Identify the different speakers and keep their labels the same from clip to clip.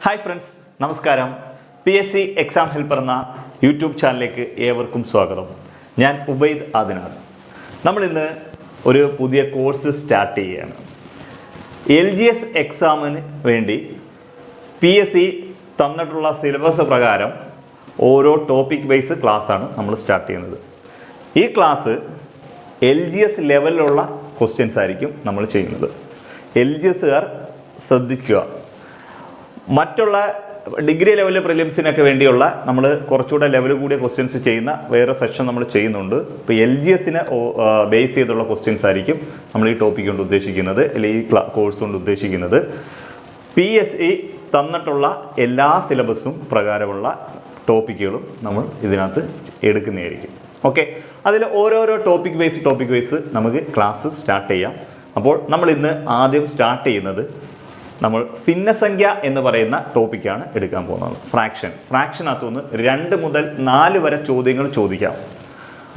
Speaker 1: Hi friends, നമസ്കാരം. PSC exam helper എന്ന YouTube ചാനലിലേക്ക് ഏവർക്കും സ്വാഗതം. ഞാൻ ഉബൈദ് ആദിനാഥ്. നമ്മളിന്ന് ഒരു പുതിയ കോഴ്സ് സ്റ്റാർട്ട് ചെയ്യുകയാണ്. LGS എക്സാമിന് വേണ്ടി PSC തന്നിട്ടുള്ള സിലബസ് പ്രകാരം ഓരോ ടോപ്പിക് ബേസ് ക്ലാസ്സാണ് നമ്മൾ സ്റ്റാർട്ട് ചെയ്യുന്നത്. ഈ ക്ലാസ് LGS ലെവലിലുള്ള ക്വസ്റ്റ്യൻസ് ആയിരിക്കും നമ്മൾ ചെയ്യുന്നത്. LGSകാർ ശ്രദ്ധിക്കുക, മറ്റുള്ള ഡിഗ്രി ലെവൽ പ്രിലിംസിനൊക്കെ വേണ്ടിയുള്ള നമ്മൾ കുറച്ചുകൂടെ ലെവൽ കൂടിയ ക്വസ്റ്റ്യൻസ് ചെയ്യുന്ന വേറെ സെക്ഷൻ നമ്മൾ ചെയ്യുന്നുണ്ട്. ഇപ്പോൾ LGSനെ ബേസ് ചെയ്തുള്ള ക്വസ്റ്റ്യൻസ് ആയിരിക്കും നമ്മൾ ഈ ടോപ്പിക് കൊണ്ട് ഉദ്ദേശിക്കുന്നത്, അല്ലെങ്കിൽ ഈ കോഴ്സ് കൊണ്ട് ഉദ്ദേശിക്കുന്നത്. PSC തന്നിട്ടുള്ള എല്ലാ സിലബസും പ്രകാരമുള്ള ടോപ്പിക്കുകളും നമ്മൾ ഇതിനകത്ത് എടുക്കുന്നതായിരിക്കും. ഓക്കെ, അതിൽ ഓരോരോ ടോപ്പിക് വൈസ് നമുക്ക് ക്ലാസ് സ്റ്റാർട്ട് ചെയ്യാം. അപ്പോൾ നമ്മൾ ഇന്ന് ആദ്യം സ്റ്റാർട്ട് ചെയ്യുന്നത് നമ്മൾ ഭിന്നസംഖ്യ എന്ന് പറയുന്ന ടോപ്പിക്കാണ് എടുക്കാൻ പോകുന്നത്. ഫ്രാക്ഷനകത്തുനിന്ന് 2 മുതൽ 4 വരെ ചോദ്യങ്ങൾ ചോദിക്കാം.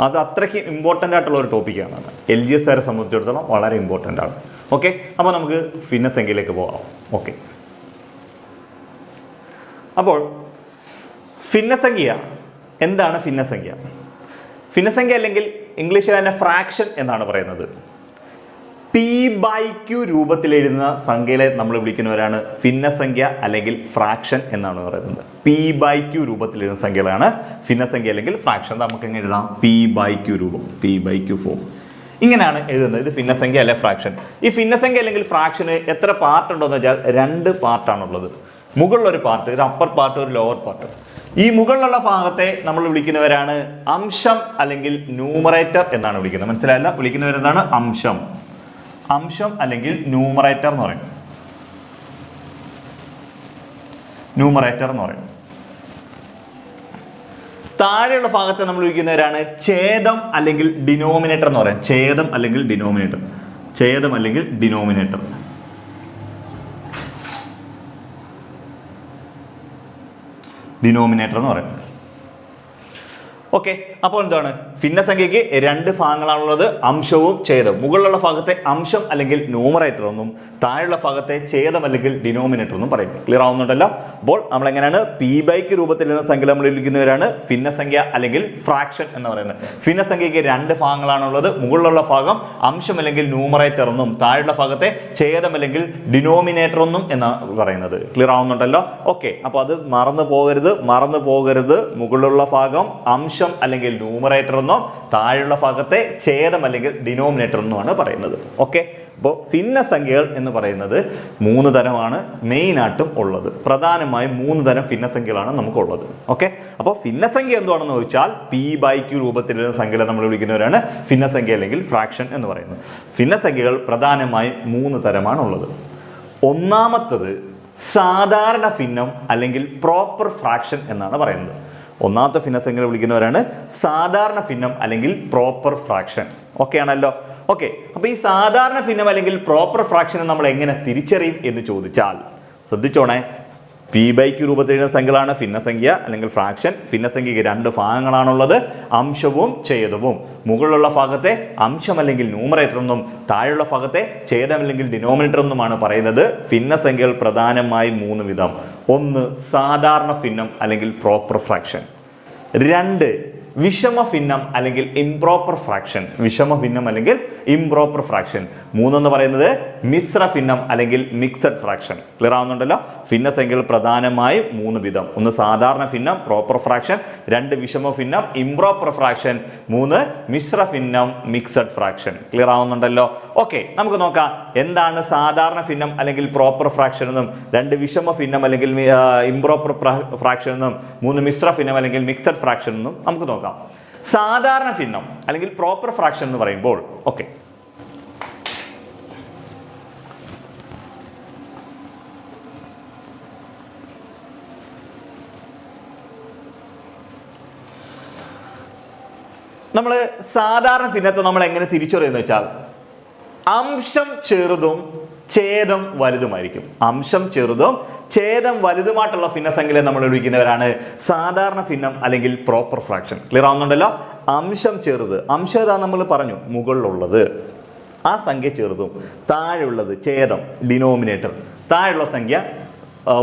Speaker 1: അത് അത്രയ്ക്ക് ഇമ്പോർട്ടൻ്റ് ആയിട്ടുള്ള ഒരു ടോപ്പിക്കാണ്. LGSകാരെ സംബന്ധിച്ചിടത്തോളം വളരെ ഇമ്പോർട്ടൻ്റ് ആണ്. ഓക്കെ, അപ്പോൾ നമുക്ക് ഭിന്നസംഖ്യയിലേക്ക് പോകാം. ഓക്കെ, അപ്പോൾ ഭിന്നസംഖ്യ എന്താണ്? ഭിന്നസംഖ്യ അല്ലെങ്കിൽ ഇംഗ്ലീഷിൽ തന്നെ ഫ്രാക്ഷൻ എന്നാണ് പറയുന്നത്. P/Q രൂപത്തിൽ എഴുതുന്ന സംഖ്യയെ നമ്മൾ വിളിക്കുന്നവരാണ് ഭിന്നസംഖ്യ അല്ലെങ്കിൽ ഫ്രാക്ഷൻ എന്നാണ് പറയുന്നത്. P/Q രൂപത്തിൽ എഴുതുന്ന സംഖ്യകളാണ് ഭിന്നസംഖ്യ അല്ലെങ്കിൽ ഫ്രാക്ഷൻ. നമുക്ക് എങ്ങനെ എഴുതാം? P/Q രൂപം, P/Q ഫോം, ഇങ്ങനെയാണ് എഴുതുന്നത്. ഇത് ഭിന്നസംഖ്യ അല്ലെ ഫ്രാക്ഷൻ. ഈ ഭിന്നസംഖ്യ അല്ലെങ്കിൽ ഫ്രാക്ഷന് എത്ര പാർട്ട് ഉണ്ടോയെന്ന് വെച്ചാൽ 2 പാർട്ടാണുള്ളത്. മുകളിലൊരു പാർട്ട്, ഇത് അപ്പർ പാർട്ട്, ഒരു ലോവർ പാർട്ട്. ഈ മുകളിലുള്ള ഭാഗത്തെ നമ്മൾ വിളിക്കുന്നവരാണ് അംശം അല്ലെങ്കിൽ ന്യൂമറേറ്റർ എന്നാണ് വിളിക്കുന്നത്. മനസ്സിലായല്ല? വിളിക്കുന്നവരെന്താണ്? അംശം അല്ലെങ്കിൽ ന്യൂമറേറ്റർ എന്ന് പറയും. താഴെയുള്ള ഭാഗത്തെ നമ്മൾ വിളിക്കുന്നവരാണ് ഛേദം അല്ലെങ്കിൽ ഡിനോമിനേറ്റർ എന്ന് പറയും. ഛേദം അല്ലെങ്കിൽ ഡിനോമിനേറ്റർ എന്ന് പറയും. ഓക്കെ, അപ്പോൾ എന്താണ്? ഭിന്നസംഖ്യയ്ക്ക് 2 ഭാഗങ്ങളാണുള്ളത്, അംശവും ഛേദവും. മുകളിലുള്ള ഭാഗത്തെ അംശം അല്ലെങ്കിൽ ന്യൂമറേറ്റർ എന്നും താഴെയുള്ള ഭാഗത്തെ ഛേദം അല്ലെങ്കിൽ ഡിനോമിനേറ്റർ എന്നും പറയും. ക്ലിയർ ആവുന്നുണ്ടല്ലോ? അപ്പോൾ നമ്മൾ എങ്ങനെയാണ് P/Q രൂപത്തിലുള്ള സംഖ്യ നമ്മൾ വിളിക്കുന്നവരാണ് ഭിന്നസംഖ്യ അല്ലെങ്കിൽ ഫ്രാക്ഷൻ എന്ന് പറയുന്നത്. ഭിന്നസംഖ്യയ്ക്ക് 2 ഭാഗങ്ങളാണുള്ളത്. മുകളിലുള്ള ഭാഗം അംശം അല്ലെങ്കിൽ ന്യൂമറേറ്റർ എന്നും താഴെയുള്ള ഭാഗത്തെ ഛേദം അല്ലെങ്കിൽ ഡിനോമിനേറ്റർ എന്നും എന്നാണ് പറയുന്നത്. ക്ലിയർ ആവുന്നുണ്ടല്ലോ? ഓക്കെ, അപ്പോൾ അത് മറന്നു പോകരുത്. മുകളിലുള്ള ഭാഗം അംശം അല്ലെങ്കിൽ ന്യൂമറേറ്റർ എന്നോ താഴെയുള്ള ഭാഗത്തെ ഛേദം അല്ലെങ്കിൽ ഡിനോമിനേറ്റർ എന്നുമാണ് പറയുന്നത്. ഓക്കെ, അപ്പോൾ ഭിന്നസംഖ്യകൾ എന്ന് പറയുന്നത് 3 തരമാണ് മെയിനായിട്ടും ഉള്ളത്. പ്രധാനമായും 3 തരം ഭിന്നസംഖ്യകളാണ് നമുക്കുള്ളത്. ഓക്കെ, അപ്പോൾ ഭിന്നസംഖ്യ എന്താണെന്ന് ചോദിച്ചാൽ P/Q രൂപത്തിലുള്ള സംഖ്യകളെ നമ്മൾ വിളിക്കുന്നവരാണ് ഭിന്നസംഖ്യ അല്ലെങ്കിൽ ഫ്രാക്ഷൻ എന്ന് പറയുന്നത്. ഭിന്നസംഖ്യകൾ പ്രധാനമായും 3 തരമാണ് ഉള്ളത്. ഒന്നാമത്തത് സാധാരണ ഭിന്നം അല്ലെങ്കിൽ പ്രോപ്പർ ഫ്രാക്ഷൻ എന്നാണ് പറയുന്നത്. ഒന്നാമത്തെ ഭിന്നസംഖ്യകളെ വിളിക്കുന്നവരാണ് സാധാരണ ഭിന്നം അല്ലെങ്കിൽ പ്രോപ്പർ ഫ്രാക്ഷൻ. ഓക്കെ ആണല്ലോ? ഓക്കെ, അപ്പോൾ ഈ സാധാരണ ഭിന്നം അല്ലെങ്കിൽ പ്രോപ്പർ ഫ്രാക്ഷനെ നമ്മൾ എങ്ങനെ തിരിച്ചറിയും എന്ന് ചോദിച്ചാൽ ശ്രദ്ധിച്ചോണേ. P/Q രൂപത്തിൽ എഴുതുന്ന സംഖ്യകളാണ് ഭിന്നസംഖ്യ അല്ലെങ്കിൽ ഫ്രാക്ഷൻ. ഭിന്നസംഖ്യയ്ക്ക് 2 ഭാഗങ്ങളാണുള്ളത്, അംശവും ഛേദവും. മുകളിലുള്ള ഭാഗത്തെ അംശം അല്ലെങ്കിൽ ന്യൂമറേറ്റർ എന്നും താഴെയുള്ള ഭാഗത്തെ ഛേദം അല്ലെങ്കിൽ ഡിനോമിനേറ്റർ എന്നുമാണ് പറയുന്നത്. ഭിന്നസംഖ്യകൾ പ്രധാനമായും 3 വിധം. 1 സാധാരണ ഭിന്നം അല്ലെങ്കിൽ പ്രോപ്പർ ഫ്രാക്ഷൻ. 2 വിഷമഭിന്നം അല്ലെങ്കിൽ ഇംപ്രോപ്പർ ഫ്രാക്ഷൻ. 3 എന്ന് പറയുന്നത് മിശ്രഭിന്നം അല്ലെങ്കിൽ മിക്സഡ് ഫ്രാക്ഷൻ. ക്ലിയർ ആവുന്നുണ്ടല്ലോ? ഭിന്നസംഖ്യകൾ പ്രധാനമായും 3 വിധം. 1 സാധാരണ ഭിന്നം പ്രോപ്പർ ഫ്രാക്ഷൻ, 2 വിഷമഭിന്നം ഇംപ്രോപ്പർ ഫ്രാക്ഷൻ, 3 മിശ്രഭിന്നം മിക്സഡ് ഫ്രാക്ഷൻ. ക്ലിയർ ആവുന്നുണ്ടല്ലോ? ഓക്കെ, നമുക്ക് നോക്കാം എന്താണ് സാധാരണ ഭിന്നം അല്ലെങ്കിൽ പ്രോപ്പർ ഫ്രാക്ഷൻ എന്നും 2 വിഷമഭിന്നം അല്ലെങ്കിൽ ഇംപ്രോപ്പർ ഫ്രാക്ഷൻ എന്നും 3 മിശ്രഭിന്നം അല്ലെങ്കിൽ മിക്സഡ് ഫ്രാക്ഷൻ എന്നും നമുക്ക് നോക്കാം. സാധാരണ ഭിന്നം അല്ലെങ്കിൽ പ്രോപ്പർ ഫ്രാക്ഷൻ എന്ന് പറയുമ്പോൾ ഓക്കെ, നമ്മൾ സാധാരണ ഭിന്നത്തെ നമ്മൾ എങ്ങനെ തിരിച്ചറിയുന്നു വെച്ചാൽ അംശം ചെറുതും ഛേദം വലുതുമായിരിക്കും. അംശം ചെറുതും ഛേദം വലുതുമായിട്ടുള്ള ഭിന്നസംഖ്യയെ നമ്മൾ വിളിക്കുന്നവരാണ് സാധാരണ ഭിന്നം അല്ലെങ്കിൽ പ്രോപ്പർ ഫ്രാക്ഷൻ. ക്ലിയർ ആവുന്നുണ്ടല്ലോ? അംശം ചെറുത്, അംശം ഏതാ നമ്മൾ പറഞ്ഞു? മുകളിലുള്ളത്, ആ സംഖ്യ ചെറുതും താഴെയുള്ളത് ഛേദം ഡിനോമിനേറ്റർ, താഴെയുള്ള സംഖ്യ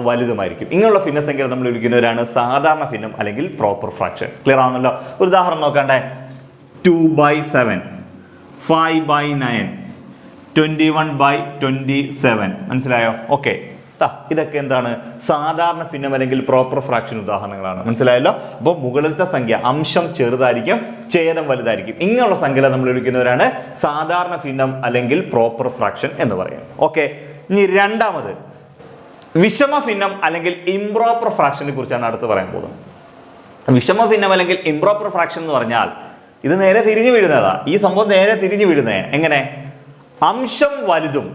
Speaker 1: വലുതുമായിരിക്കും. ഇങ്ങനെയുള്ള ഭിന്നസംഖ്യകൾ നമ്മൾ വിളിക്കുന്നവരാണ് സാധാരണ ഭിന്നം അല്ലെങ്കിൽ പ്രോപ്പർ ഫ്രാക്ഷൻ. ക്ലിയർ ആണല്ലോ? ഒരു ഉദാഹരണം നോക്കണ്ടേ. 2/7, 5/9, 21/27. മനസ്സിലായോ? ഓക്കെ, ഇതൊക്കെ എന്താണ്? സാധാരണ ഭിന്നം അല്ലെങ്കിൽ പ്രോപ്പർ ഫ്രാക്ഷൻ ഉദാഹരണങ്ങളാണ്. മനസ്സിലായല്ലോ? അപ്പോൾ മുകളിലത്തെ സംഖ്യ അംശം ചെറുതായിരിക്കും, ഛേദം വലുതായിരിക്കും. ഇങ്ങനെയുള്ള സംഖ്യകളെ നമ്മൾ വിളിക്കുന്നവരാണ് സാധാരണ ഭിന്നം അല്ലെങ്കിൽ പ്രോപ്പർ ഫ്രാക്ഷൻ എന്ന് പറയുന്നത്. ഓക്കെ, ഇനി രണ്ടാമത് വിഷമ ഭിന്നം അല്ലെങ്കിൽ ഇംപ്രോപ്പർ ഫ്രാക്ഷനെ കുറിച്ചാണ് അടുത്ത് പറയാൻ പോകുന്നത്. വിഷമ ഭിന്നം അല്ലെങ്കിൽ ഇംപ്രോപ്പർ ഫ്രാക്ഷൻ എന്ന് പറഞ്ഞാൽ ഇത് നേരെ തിരിഞ്ഞു വീഴുന്നതാ. ഈ സംഭവം നേരെ തിരിഞ്ഞു വീഴുന്നേ. എങ്ങനെ? അംശം വലുതും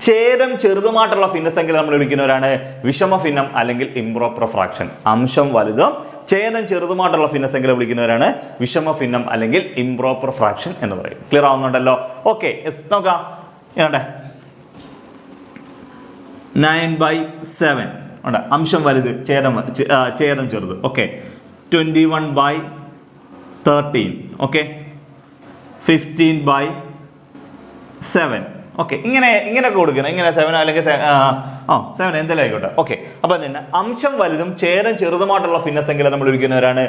Speaker 1: ഛേദം ചെറുതുമായിട്ടുള്ള ഭിന്നസംഖ്യ നമ്മൾ വിളിക്കുന്നവരാണ് വിഷമ ഭിന്നം അല്ലെങ്കിൽ ഇംപ്രോപ്പർ ഫ്രാക്ഷൻ. അംശം വലുതും ഛേദം ചെറുതുമായിട്ടുള്ള ഭിന്നസംഖ്യ വിളിക്കുന്നവരാണ് വിഷമ ഭിന്നം അല്ലെങ്കിൽ ഇംപ്രോപ്പർ ഫ്രാക്ഷൻ എന്ന് പറയും. ക്ലിയർ ആവുന്നുണ്ടല്ലോ? ഓക്കെ, നോക്കാം. 9/7 ഉണ്ട്, അംശം വലുത്, ഛേദം ചെറുത്. ഓക്കെ, 21/13. ഓക്കെ, 15/7. ഓക്കെ, ഇങ്ങനെയൊക്കെ കൊടുക്കണം. ഇങ്ങനെ 7 അല്ലെങ്കിൽ 7 എന്തെങ്കിലും ആയിക്കോട്ടെ. ഓക്കെ, അപ്പം തന്നെ അംശം വലുതും ഛേദം ചെറുതുമായിട്ടുള്ള ഭിന്നസംഖ്യ നമ്മൾ വിളിക്കുന്നവരാണ്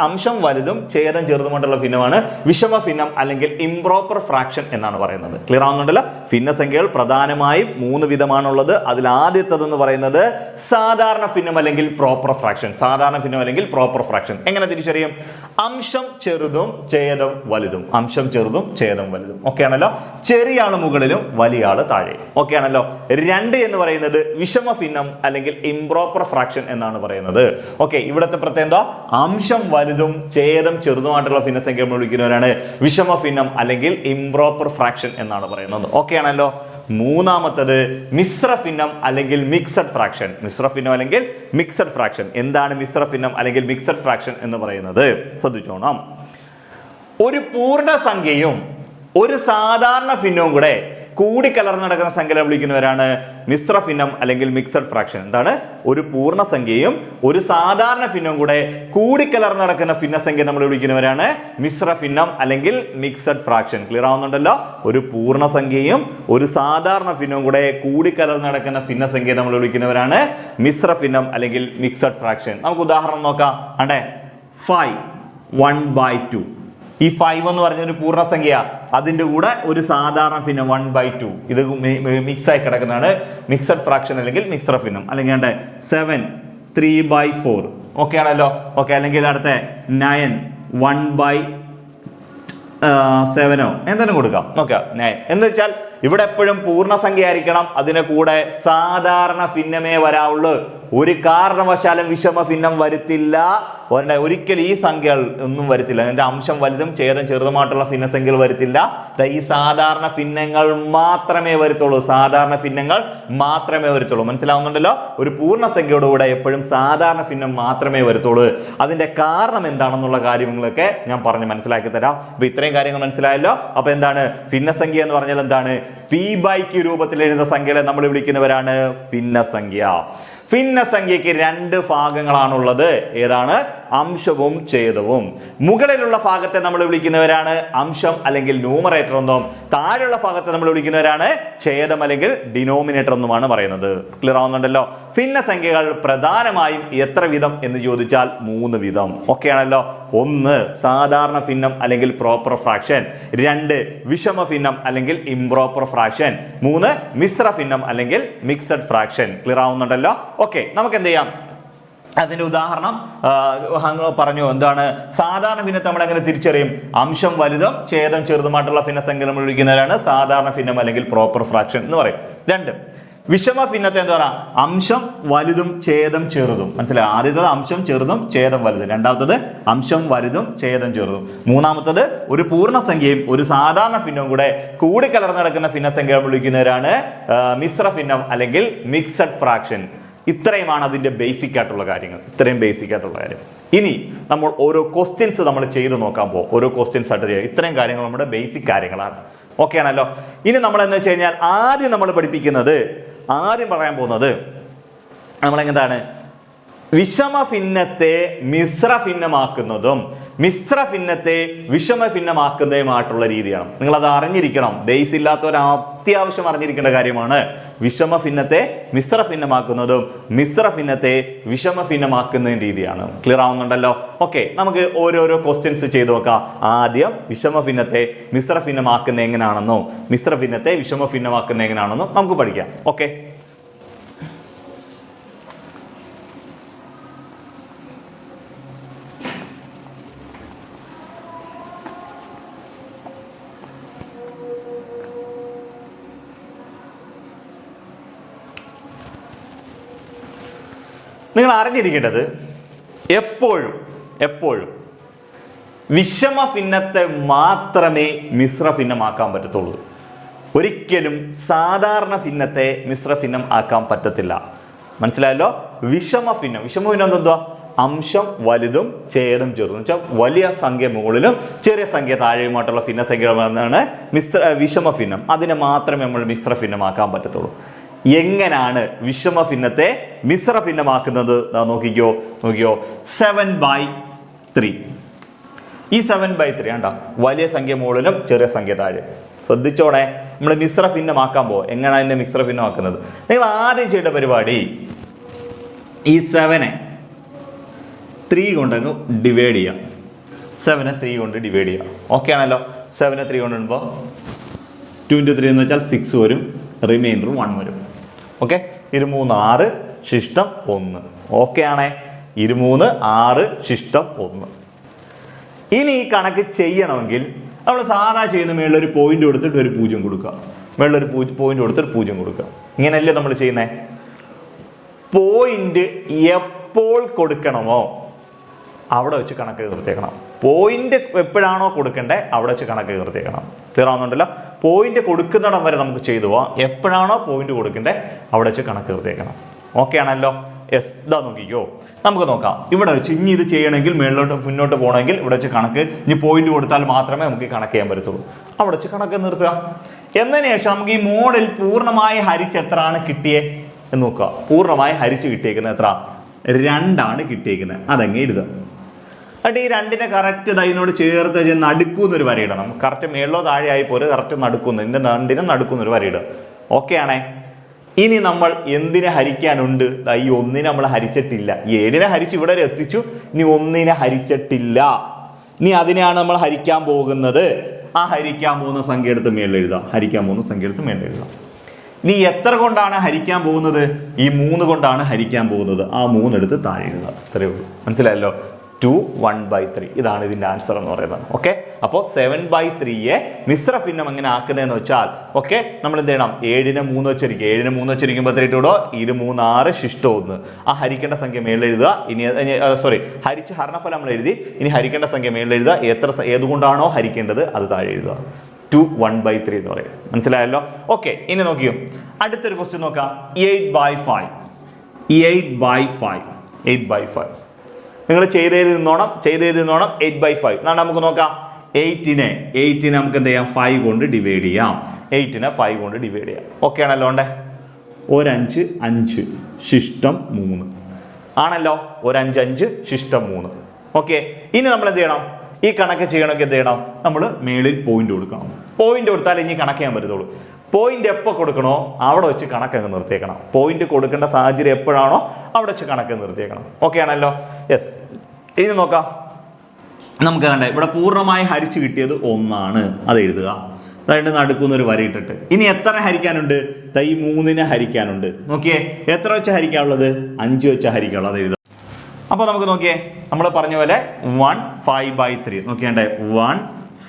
Speaker 1: അംശം വലുതും ഛേദം ചെറുതുമായിട്ടുള്ള ഭിന്നമാണ് വിഷമ ഭിന്നം അല്ലെങ്കിൽ ഇംപ്രോപ്പർ ഫ്രാക്ഷൻ എന്നാണ് പറയുന്നത്. ക്ലിയർ ആവുന്നുണ്ടല്ലോ? ഭിന്നസംഖ്യകൾ പ്രധാനമായും 3 വിധമാണുള്ളത്. അതിൽ ആദ്യത്തേതെന്ന് പറയുന്നത് സാധാരണ ഭിന്നം അല്ലെങ്കിൽ പ്രോപ്പർ ഫ്രാക്ഷൻ. സാധാരണ ഭിന്നം അല്ലെങ്കിൽ പ്രോപ്പർ ഫ്രാക്ഷൻ എങ്ങനെ തിരിച്ചറിയും? അംശം ചെറുതും ഛേദം വലുതും. അംശം ചെറുതും ഛേദം വലുതും. ഓക്കെ ആണല്ലോ? ചെറിയ ആള് മുകളിലും വലിയ ആള് താഴെയും. ഓക്കെ ആണല്ലോ? 2 എന്ന് പറയുന്നത് വിഷമ ഭിന്നം അല്ലെങ്കിൽ ഇംപ്രോപ്പർ ഫ്രാക്ഷൻ എന്നാണ് പറയുന്നത്. ഓക്കെ, ഇവിടുത്തെ പ്രത്യേകത അംശം വലുതും ഛേദം ചെറുതുമായിട്ടുള്ള ഭിന്നസംഖ്യ നമ്മൾ വിളിക്കുന്നവരാണ് വിഷമ ഭിന്നം അല്ലെങ്കിൽ ഇംപ്രോപ്പർ ഫ്രാക്ഷൻ എന്നാണ് പറയുന്നത്. ഓക്കെ ആണല്ലോ? മൂന്നാമത്തത് മിശ്ര ഭിന്നം അല്ലെങ്കിൽ മിക്സഡ് ഫ്രാക്ഷൻ. മിശ്ര ഭിന്നം അല്ലെങ്കിൽ മിക്സഡ് ഫ്രാക്ഷൻ. എന്താണ് മിശ്ര ഭിന്നം അല്ലെങ്കിൽ മിക്സഡ് ഫ്രാക്ഷൻ എന്ന് പറയുന്നത്? ശ്രദ്ധിച്ചോണം. ഒരു പൂർണ്ണസംഖ്യയും ഒരു സാധാരണ ഭിന്നവും കൂടെ കൂടിക്കലർന്ന് നടക്കുന്ന സംഖ്യ വിളിക്കുന്നവരാണ് മിശ്ര ഭിന്നം അല്ലെങ്കിൽ മിക്സഡ് ഫ്രാക്ഷൻ. എന്താണ്? ഒരു പൂർണ്ണസംഖ്യയും ഒരു സാധാരണ ഭിന്നവും കൂടെ കൂടിക്കലർന്ന് നടക്കുന്ന ഭിന്നസംഖ്യ നമ്മൾ വിളിക്കുന്നവരാണ് മിശ്ര ഭിന്നം അല്ലെങ്കിൽ മിക്സഡ് ഫ്രാക്ഷൻ. ക്ലിയർ ആവുന്നുണ്ടല്ലോ? ഒരു പൂർണ്ണസംഖ്യയും ഒരു സാധാരണ ഭിന്നവും കൂടെ കൂടിക്കലർന്ന് നടക്കുന്ന ഭിന്നസംഖ്യ നമ്മൾ വിളിക്കുന്നവരാണ് മിശ്ര ഭിന്നം അല്ലെങ്കിൽ മിക്സഡ് ഫ്രാക്ഷൻ. നമുക്ക് ഉദാഹരണം നോക്കാം. 5 1/2. ഈ 5 എന്ന് പറഞ്ഞ ഒരു പൂർണ്ണസംഖ്യ, അതിൻ്റെ കൂടെ ഒരു സാധാരണ ഭിന്നം 1/2. ഇത് മിക്സ് ആയി കിടക്കുന്നതാണ് മിക്സഡ് ഫ്രാക്ഷൻ അല്ലെങ്കിൽ മിശ്ര ഭിന്നം. അല്ലെങ്കിൽ 7 3/4. ഓക്കെ ആണല്ലോ? ഓക്കെ, അല്ലെങ്കിൽ അടുത്ത 9 1/7 എന്തെങ്കിലും കൊടുക്കാം. നോക്കാം. 9 എന്ന് വെച്ചാൽ ഇവിടെ എപ്പോഴും പൂർണ്ണസംഖ്യ ആയിരിക്കണം, അതിന് കൂടെ സാധാരണ ഭിന്നമേ വരാവുള്ളൂ. ഒരു കാരണവശാലും വിഷമ ഭിന്നം വരുത്തില്ല. ഒരിക്കലും ഈ സംഖ്യകൾ ഒന്നും വരുത്തില്ല. അതിൻ്റെ അംശം വലുതും ഛേദം ചെറുതുമായിട്ടുള്ള ഭിന്നസംഖ്യകൾ വരുത്തില്ല. ഈ സാധാരണ ഭിന്നങ്ങൾ മാത്രമേ വരുത്തുള്ളൂ. സാധാരണ ഭിന്നങ്ങൾ മാത്രമേ വരുത്തുള്ളൂ. മനസ്സിലാവുന്നുണ്ടല്ലോ? ഒരു പൂർണ്ണസംഖ്യയുടെ കൂടെ എപ്പോഴും സാധാരണ ഭിന്നം മാത്രമേ വരുത്തുള്ളൂ. അതിൻ്റെ കാരണം എന്താണെന്നുള്ള കാര്യങ്ങളൊക്കെ ഞാൻ പറഞ്ഞ് മനസ്സിലാക്കി തരാം. അപ്പോൾ ഇത്രയും കാര്യങ്ങൾ മനസ്സിലായല്ലോ? അപ്പോൾ എന്താണ് ഭിന്നസംഖ്യ എന്ന് പറഞ്ഞാൽ? എന്താണ്? P/Q രൂപത്തിൽ എഴുതുന്ന സംഖ്യകളെ നമ്മൾ വിളിക്കുന്നവരാണ് ഭിന്നസംഖ്യ. ഭിന്നസംഖ്യയ്ക്ക് 2 ഭാഗങ്ങളാണുള്ളത്. ഏതാണ്? അംശവും ഛേദവും. മുകളിലുള്ള ഭാഗത്തെ നമ്മൾ വിളിക്കുന്നവരാണ് അംശം അല്ലെങ്കിൽ ന്യൂമറേറ്റർ എന്നും താഴെയുള്ള ഭാഗത്തെ നമ്മൾ വിളിക്കുന്നവരാണ് ഛേദം അല്ലെങ്കിൽ ഡിനോമിനേറ്റർ എന്നുമാണ് പറയുന്നത്. ക്ലിയർ ആവുന്നുണ്ടല്ലോ? ഭിന്നസംഖ്യകൾ പ്രധാനമായും എത്ര വിധം എന്ന് ചോദിച്ചാൽ 3 വിധം. ഓക്കെ ആണല്ലോ? 1 സാധാരണ ഭിന്നം അല്ലെങ്കിൽ പ്രോപ്പർ ഫ്രാക്ഷൻ, 2 വിഷമ ഭിന്നം അല്ലെങ്കിൽ ഇംപ്രോപ്പർ ഫ്രാക്ഷൻ, 3 മിശ്ര ഭിന്നം അല്ലെങ്കിൽ മിക്സഡ് ഫ്രാക്ഷൻ. ക്ലിയർ ആവുന്നുണ്ടല്ലോ? ഓക്കെ, നമുക്ക് എന്ത് ചെയ്യാം? അതിന്റെ ഉദാഹരണം പറഞ്ഞു. എന്താണ്? സാധാരണ ഭിന്നത്തെ നമ്മൾ എങ്ങനെ തിരിച്ചറിയും? അംശം വലുതും ഛേദം ചെറുതുമായിട്ടുള്ള ഭിന്നസംഖ്യ നമ്മൾ വിളിക്കുന്നവരാണ് സാധാരണ ഭിന്നം അല്ലെങ്കിൽ പ്രോപ്പർ ഫ്രാക്ഷൻ എന്ന് പറയും. 2 വിഷമ ഭിന്നത്തെ എന്താ പറയുക? അംശം വലുതും ഛേദം ചെറുതും. മനസ്സിലായി? ആദ്യത്തത് അംശം ചെറുതും ഛേദം വലുതും, രണ്ടാമത്തത് അംശം വലുതും ഛേദം ചെറുതും, മൂന്നാമത്തത് ഒരു പൂർണ്ണസംഖ്യയും ഒരു സാധാരണ ഭിന്നവും കൂടെ കൂടിക്കലർന്ന് നടക്കുന്ന ഭിന്നസംഖ്യ വിളിക്കുന്നവരാണ് മിശ്ര ഭിന്നം അല്ലെങ്കിൽ മിക്സഡ് ഫ്രാക്ഷൻ. ഇത്രയുമാണ് അതിൻ്റെ ബേസിക് ആയിട്ടുള്ള കാര്യങ്ങൾ. ഇത്രയും ബേസിക് ആയിട്ടുള്ള കാര്യം. ഇനി നമ്മൾ ഓരോ ക്വസ്റ്റ്യൻസ് നമ്മൾ ചെയ്ത് നോക്കാൻ പോകും. ഓരോ ക്വസ്റ്റ്യൻസ് ആയിട്ട് ചെയ്യുക. ഇത്രയും കാര്യങ്ങൾ നമ്മുടെ ബേസിക് കാര്യങ്ങളാണ്. ഓക്കെ ആണല്ലോ? ഇനി നമ്മൾ എന്ന് വെച്ച് കഴിഞ്ഞാൽ ആദ്യം പറയാൻ പോകുന്നത് നമ്മളെന്താണ്? വിഷമ ഭിന്നത്തെ മിശ്ര ഭിന്നമാക്കുന്നതും മിശ്ര ഭിന്നത്തെ വിഷമ ഭിന്നമാക്കുന്നതുമായിട്ടുള്ള രീതിയാണ്. നിങ്ങളത് അറിഞ്ഞിരിക്കണം. ബേസ് ഇല്ലാത്തവർ അത്യാവശ്യം അറിഞ്ഞിരിക്കേണ്ട കാര്യമാണ്. വിഷമ ഭിന്നത്തെ മിശ്ര ഭിന്നമാക്കുന്നതും മിശ്ര ഭിന്നത്തെ വിഷമ ഭിന്നമാക്കുന്ന രീതിയാണ്. ക്ലിയർ ആവുന്നുണ്ടല്ലോ? ഓക്കെ, നമുക്ക് ഓരോരോ ക്വസ്റ്റ്യൻസ് ചെയ്ത് നോക്കാം. ആദ്യം വിഷമ ഭിന്നത്തെ മിശ്ര ഭിന്നമാക്കുന്ന എങ്ങനെയാണെന്നോ മിശ്ര ഭിന്നത്തെ വിഷമ ഭിന്നമാക്കുന്ന എങ്ങനെയാണെന്നോ നമുക്ക് പഠിക്കാം. ഓക്കെ, നിങ്ങൾ അറിഞ്ഞിരിക്കേണ്ടത് എപ്പോഴും വിഷമ ഭിന്നത്തെ മാത്രമേ മിശ്ര ഭിന്നമാക്കാൻ പറ്റത്തുള്ളൂ. ഒരിക്കലും സാധാരണ ഭിന്നത്തെ മിശ്ര ഭിന്നം ആക്കാൻ പറ്റത്തില്ല. മനസ്സിലായല്ലോ? വിഷമ ഭിന്നം എന്തുവാ? അംശം വലുതും ഛേദം ചെറുതും വെച്ചാൽ വലിയ സംഖ്യ മുകളിലും ചെറിയ സംഖ്യ താഴെയുമായിട്ടുള്ള ഭിന്നസംഖ്യകളാണ് വിഷമ ഭിന്നം. അതിനെ മാത്രമേ നമ്മൾ മിശ്ര ഭിന്നമാക്കാൻ പറ്റത്തുള്ളൂ. എങ്ങനെയാണ് വിഷമ ഭിന്നത്തെ മിശ്ര ഭിന്നമാക്കുന്നത്? നോക്കിക്കോ 7/3. ഈ 7/3 കണ്ടോ, വലിയ സംഖ്യ മുകളിലും ചെറിയ സംഖ്യ താഴെ. ശ്രദ്ധിച്ചോണേ, നമ്മൾ മിശ്ര ഭിന്നമാക്കാൻ പോകും. എങ്ങനെയാണ് അതിനെ മിശ്ര ഭിന്നമാക്കുന്നത്? നിങ്ങൾ ആദ്യം ചെയ്യേണ്ട പരിപാടി ഈ 7-നെ 3 കൊണ്ടങ്ങ് ഡിവൈഡ് ചെയ്യാം. 7-നെ 3 കൊണ്ട് ഡിവൈഡ് ചെയ്യാം. ഓക്കെ ആണല്ലോ? 7-നെ 3 കൊണ്ട് ഇടുമ്പോൾ 2 × 3 എന്ന് വെച്ചാൽ 6 വരും, റിമൈൻഡർ 1 വരും. ഓക്കെ, 23 6 ശിഷ്ടം 1. ഓക്കെ ആണേ? 23 6 ശിഷ്ടം 1. ഇനി ഈ കണക്ക് ചെയ്യണമെങ്കിൽ നമ്മൾ സാധാ ചെയ്യുന്ന മേളിലൊരു പോയിന്റ് കൊടുത്തിട്ട് ഒരു 0 കൊടുക്കുക. മേളിലൊരു പോയിന്റ് കൊടുത്തിട്ട് 0 കൊടുക്കുക. ഇങ്ങനെയല്ലേ നമ്മൾ ചെയ്യുന്നത്? പോയിന്റ് എപ്പോൾ കൊടുക്കണമോ അവിടെ വെച്ച് കണക്ക് തീർത്തേക്കണം. പോയിന്റ് എപ്പോഴാണോ കൊടുക്കേണ്ടത് അവിടെ വെച്ച് കണക്ക് തീർത്തേക്കണം. ക്ലിയർ ആവുന്നുണ്ടല്ലോ? പോയിന്റ് കൊടുക്കുന്നിടം വരെ നമുക്ക് ചെയ്തു പോവാം. എപ്പോഴാണോ പോയിന്റ് കൊടുക്കേണ്ടത് അവിടെ വെച്ച് കണക്ക് തീർത്തേക്കണം. ഓക്കെ ആണല്ലോ? യെസ്, ഇതാ നോക്കിക്കോ, നമുക്ക് നോക്കാം. ഇവിടെ വെച്ച് ഇനി ഇത് ചെയ്യണമെങ്കിൽ മുന്നോട്ട് പോകണമെങ്കിൽ ഇവിടെ വെച്ച് കണക്ക് ഇനി പോയിന്റ് കൊടുത്താൽ മാത്രമേ നമുക്ക് കണക്ക് ചെയ്യാൻ പറ്റത്തുള്ളൂ. അവിടെ വെച്ച് കണക്ക് നിർത്തുക. എന്നതിന് ശേഷം നമുക്ക് ഈ മോഡിൽ പൂർണ്ണമായി ഹരിച്ച് എത്രയാണ് കിട്ടിയേ എന്ന് നോക്കുക. പൂർണ്ണമായി ഹരിച്ച് കിട്ടിയേക്കുന്നത് എത്ര? 2 കിട്ടിയേക്കുന്നത്. അതങ്ങ് എഴുതുക. എന്നിട്ട് ഈ 2-നെ കറക്റ്റ് ഇതിനോട് ചേർത്ത് നടുക്കുന്നൊരു വരയിടണം. കറക്റ്റ് മേളിലോ താഴെ ആയി പോലെ കറക്റ്റ് നടുക്കുന്നു. ഇതിൻ്റെ 2-നെ നടുക്കുന്നൊരു വരയിടുക. ഓക്കെ ആണേ? ഇനി നമ്മൾ എന്തിനെ ഹരിക്കാനുണ്ട്? ഈ 1-നെ നമ്മൾ ഹരിച്ചിട്ടില്ല. ഈ 7-നെ ഹരിച്ച് ഇവിടെ വരെ എത്തിച്ചു. ഇനി 1-നെ ഹരിച്ചിട്ടില്ല. ഇനി അതിനെയാണ് നമ്മൾ ഹരിക്കാൻ പോകുന്നത്. ആ ഹരിക്കാൻ പോകുന്ന സംഖ്യ എടുത്ത് മേളിൽ എഴുതാം. ഇനി എത്ര കൊണ്ടാണ് ഹരിക്കാൻ പോകുന്നത്? ഈ 3 കൊണ്ടാണ് ഹരിക്കാൻ പോകുന്നത്. ആ 3 എടുത്ത് താഴെ എഴുതുക. അത്രയേ ഉള്ളൂ. മനസ്സിലായല്ലോ? 1/3. ഇതാണ് ഇതിൻ്റെ ആൻസർ എന്ന് പറയുന്നത്. ഓക്കെ, അപ്പോൾ 7/3യെ മിശ്ര ഭിന്നം എങ്ങനെ ആക്കുന്നതെന്ന് വെച്ചാൽ ഓക്കെ, നമ്മൾ എന്ത് ചെയ്യണം? 7-നെ 3 വെച്ചിരിക്കുക. 7-നെ 3 വെച്ചിരിക്കുമ്പോൾ എത്ര ഇട്ടോ? 23 6 ശിഷ്ടം 1. ആ ഹരിക്കേണ്ട സംഖ്യ മേളിൽ എഴുതുക. ഇനി ഹരിച്ച് ഹരണഫലം നമ്മൾ എഴുതി. ഇനി ഹരിക്കേണ്ട സംഖ്യ മേളിൽ എഴുതുക. ഏതുകൊണ്ടാണോ ഹരിക്കേണ്ടത് അത് താഴെ എഴുതുക. 1/3 എന്ന് പറയും. മനസ്സിലായല്ലോ? ഓക്കെ, ഇനി നോക്കിയോ, അടുത്തൊരു ക്വസ്റ്റ്യൻ നോക്കാം. 8/5. 8/5 നിങ്ങൾ ചെയ്തേത് നിന്നോണം 8/5. എന്നാണ് നമുക്ക് നോക്കാം. 8-നെ നമുക്ക് എന്ത് ചെയ്യാം? 5 കൊണ്ട് ഡിവൈഡ് ചെയ്യാം. 8-നെ 5 കൊണ്ട് ഡിവൈഡ് ചെയ്യാം. ഓക്കെ ആണല്ലോ? ഉണ്ടേ 1 5 ശിഷ്ടം 3 ആണല്ലോ? 1 5 ശിഷ്ടം 3. ഓക്കെ, ഇനി നമ്മൾ എന്ത് ചെയ്യണം? ഈ കണക്ക് ചെയ്യണമെങ്കിൽ എന്ത് ചെയ്യണം? നമ്മൾ മേളിൽ പോയിന്റ് കൊടുക്കണം. പോയിന്റ് കൊടുത്താൽ ഇനി കണക്ക് ചെയ്യാൻ പറ്റത്തുള്ളൂ. പോയിന്റ് എപ്പോൾ കൊടുക്കണോ അവിടെ വെച്ച് കണക്കങ്ങ് നിർത്തിയേക്കണം. പോയിന്റ് കൊടുക്കേണ്ട സാഹചര്യം എപ്പോഴാണോ അവിടെ വെച്ച് കണക്ക് നിർത്തിയേക്കണം. ഓക്കെ ആണല്ലോ? യെസ്, ഇനി നോക്കാം. നമുക്ക് കണ്ടേ ഇവിടെ പൂർണ്ണമായി ഹരിച്ച് കിട്ടിയത് 1 അത് എഴുതുക. അതായത് നടുക്കുന്നൊരു വരയിട്ടിട്ട് ഇനി എത്ര ഹരിക്കാനുണ്ട്? ഈ 3-നെ ഹരിക്കാനുണ്ട്. നോക്കിയേ, എത്ര വെച്ച് ഹരിക്കാനുള്ളത്? 5 വെച്ച് ഹരിക്കാനുള്ളത്. അത് എഴുതുക. അപ്പോൾ നമുക്ക് നോക്കിയേ, നമ്മൾ പറഞ്ഞ പോലെ 1/5/3 നോക്കിയാണ്ടേ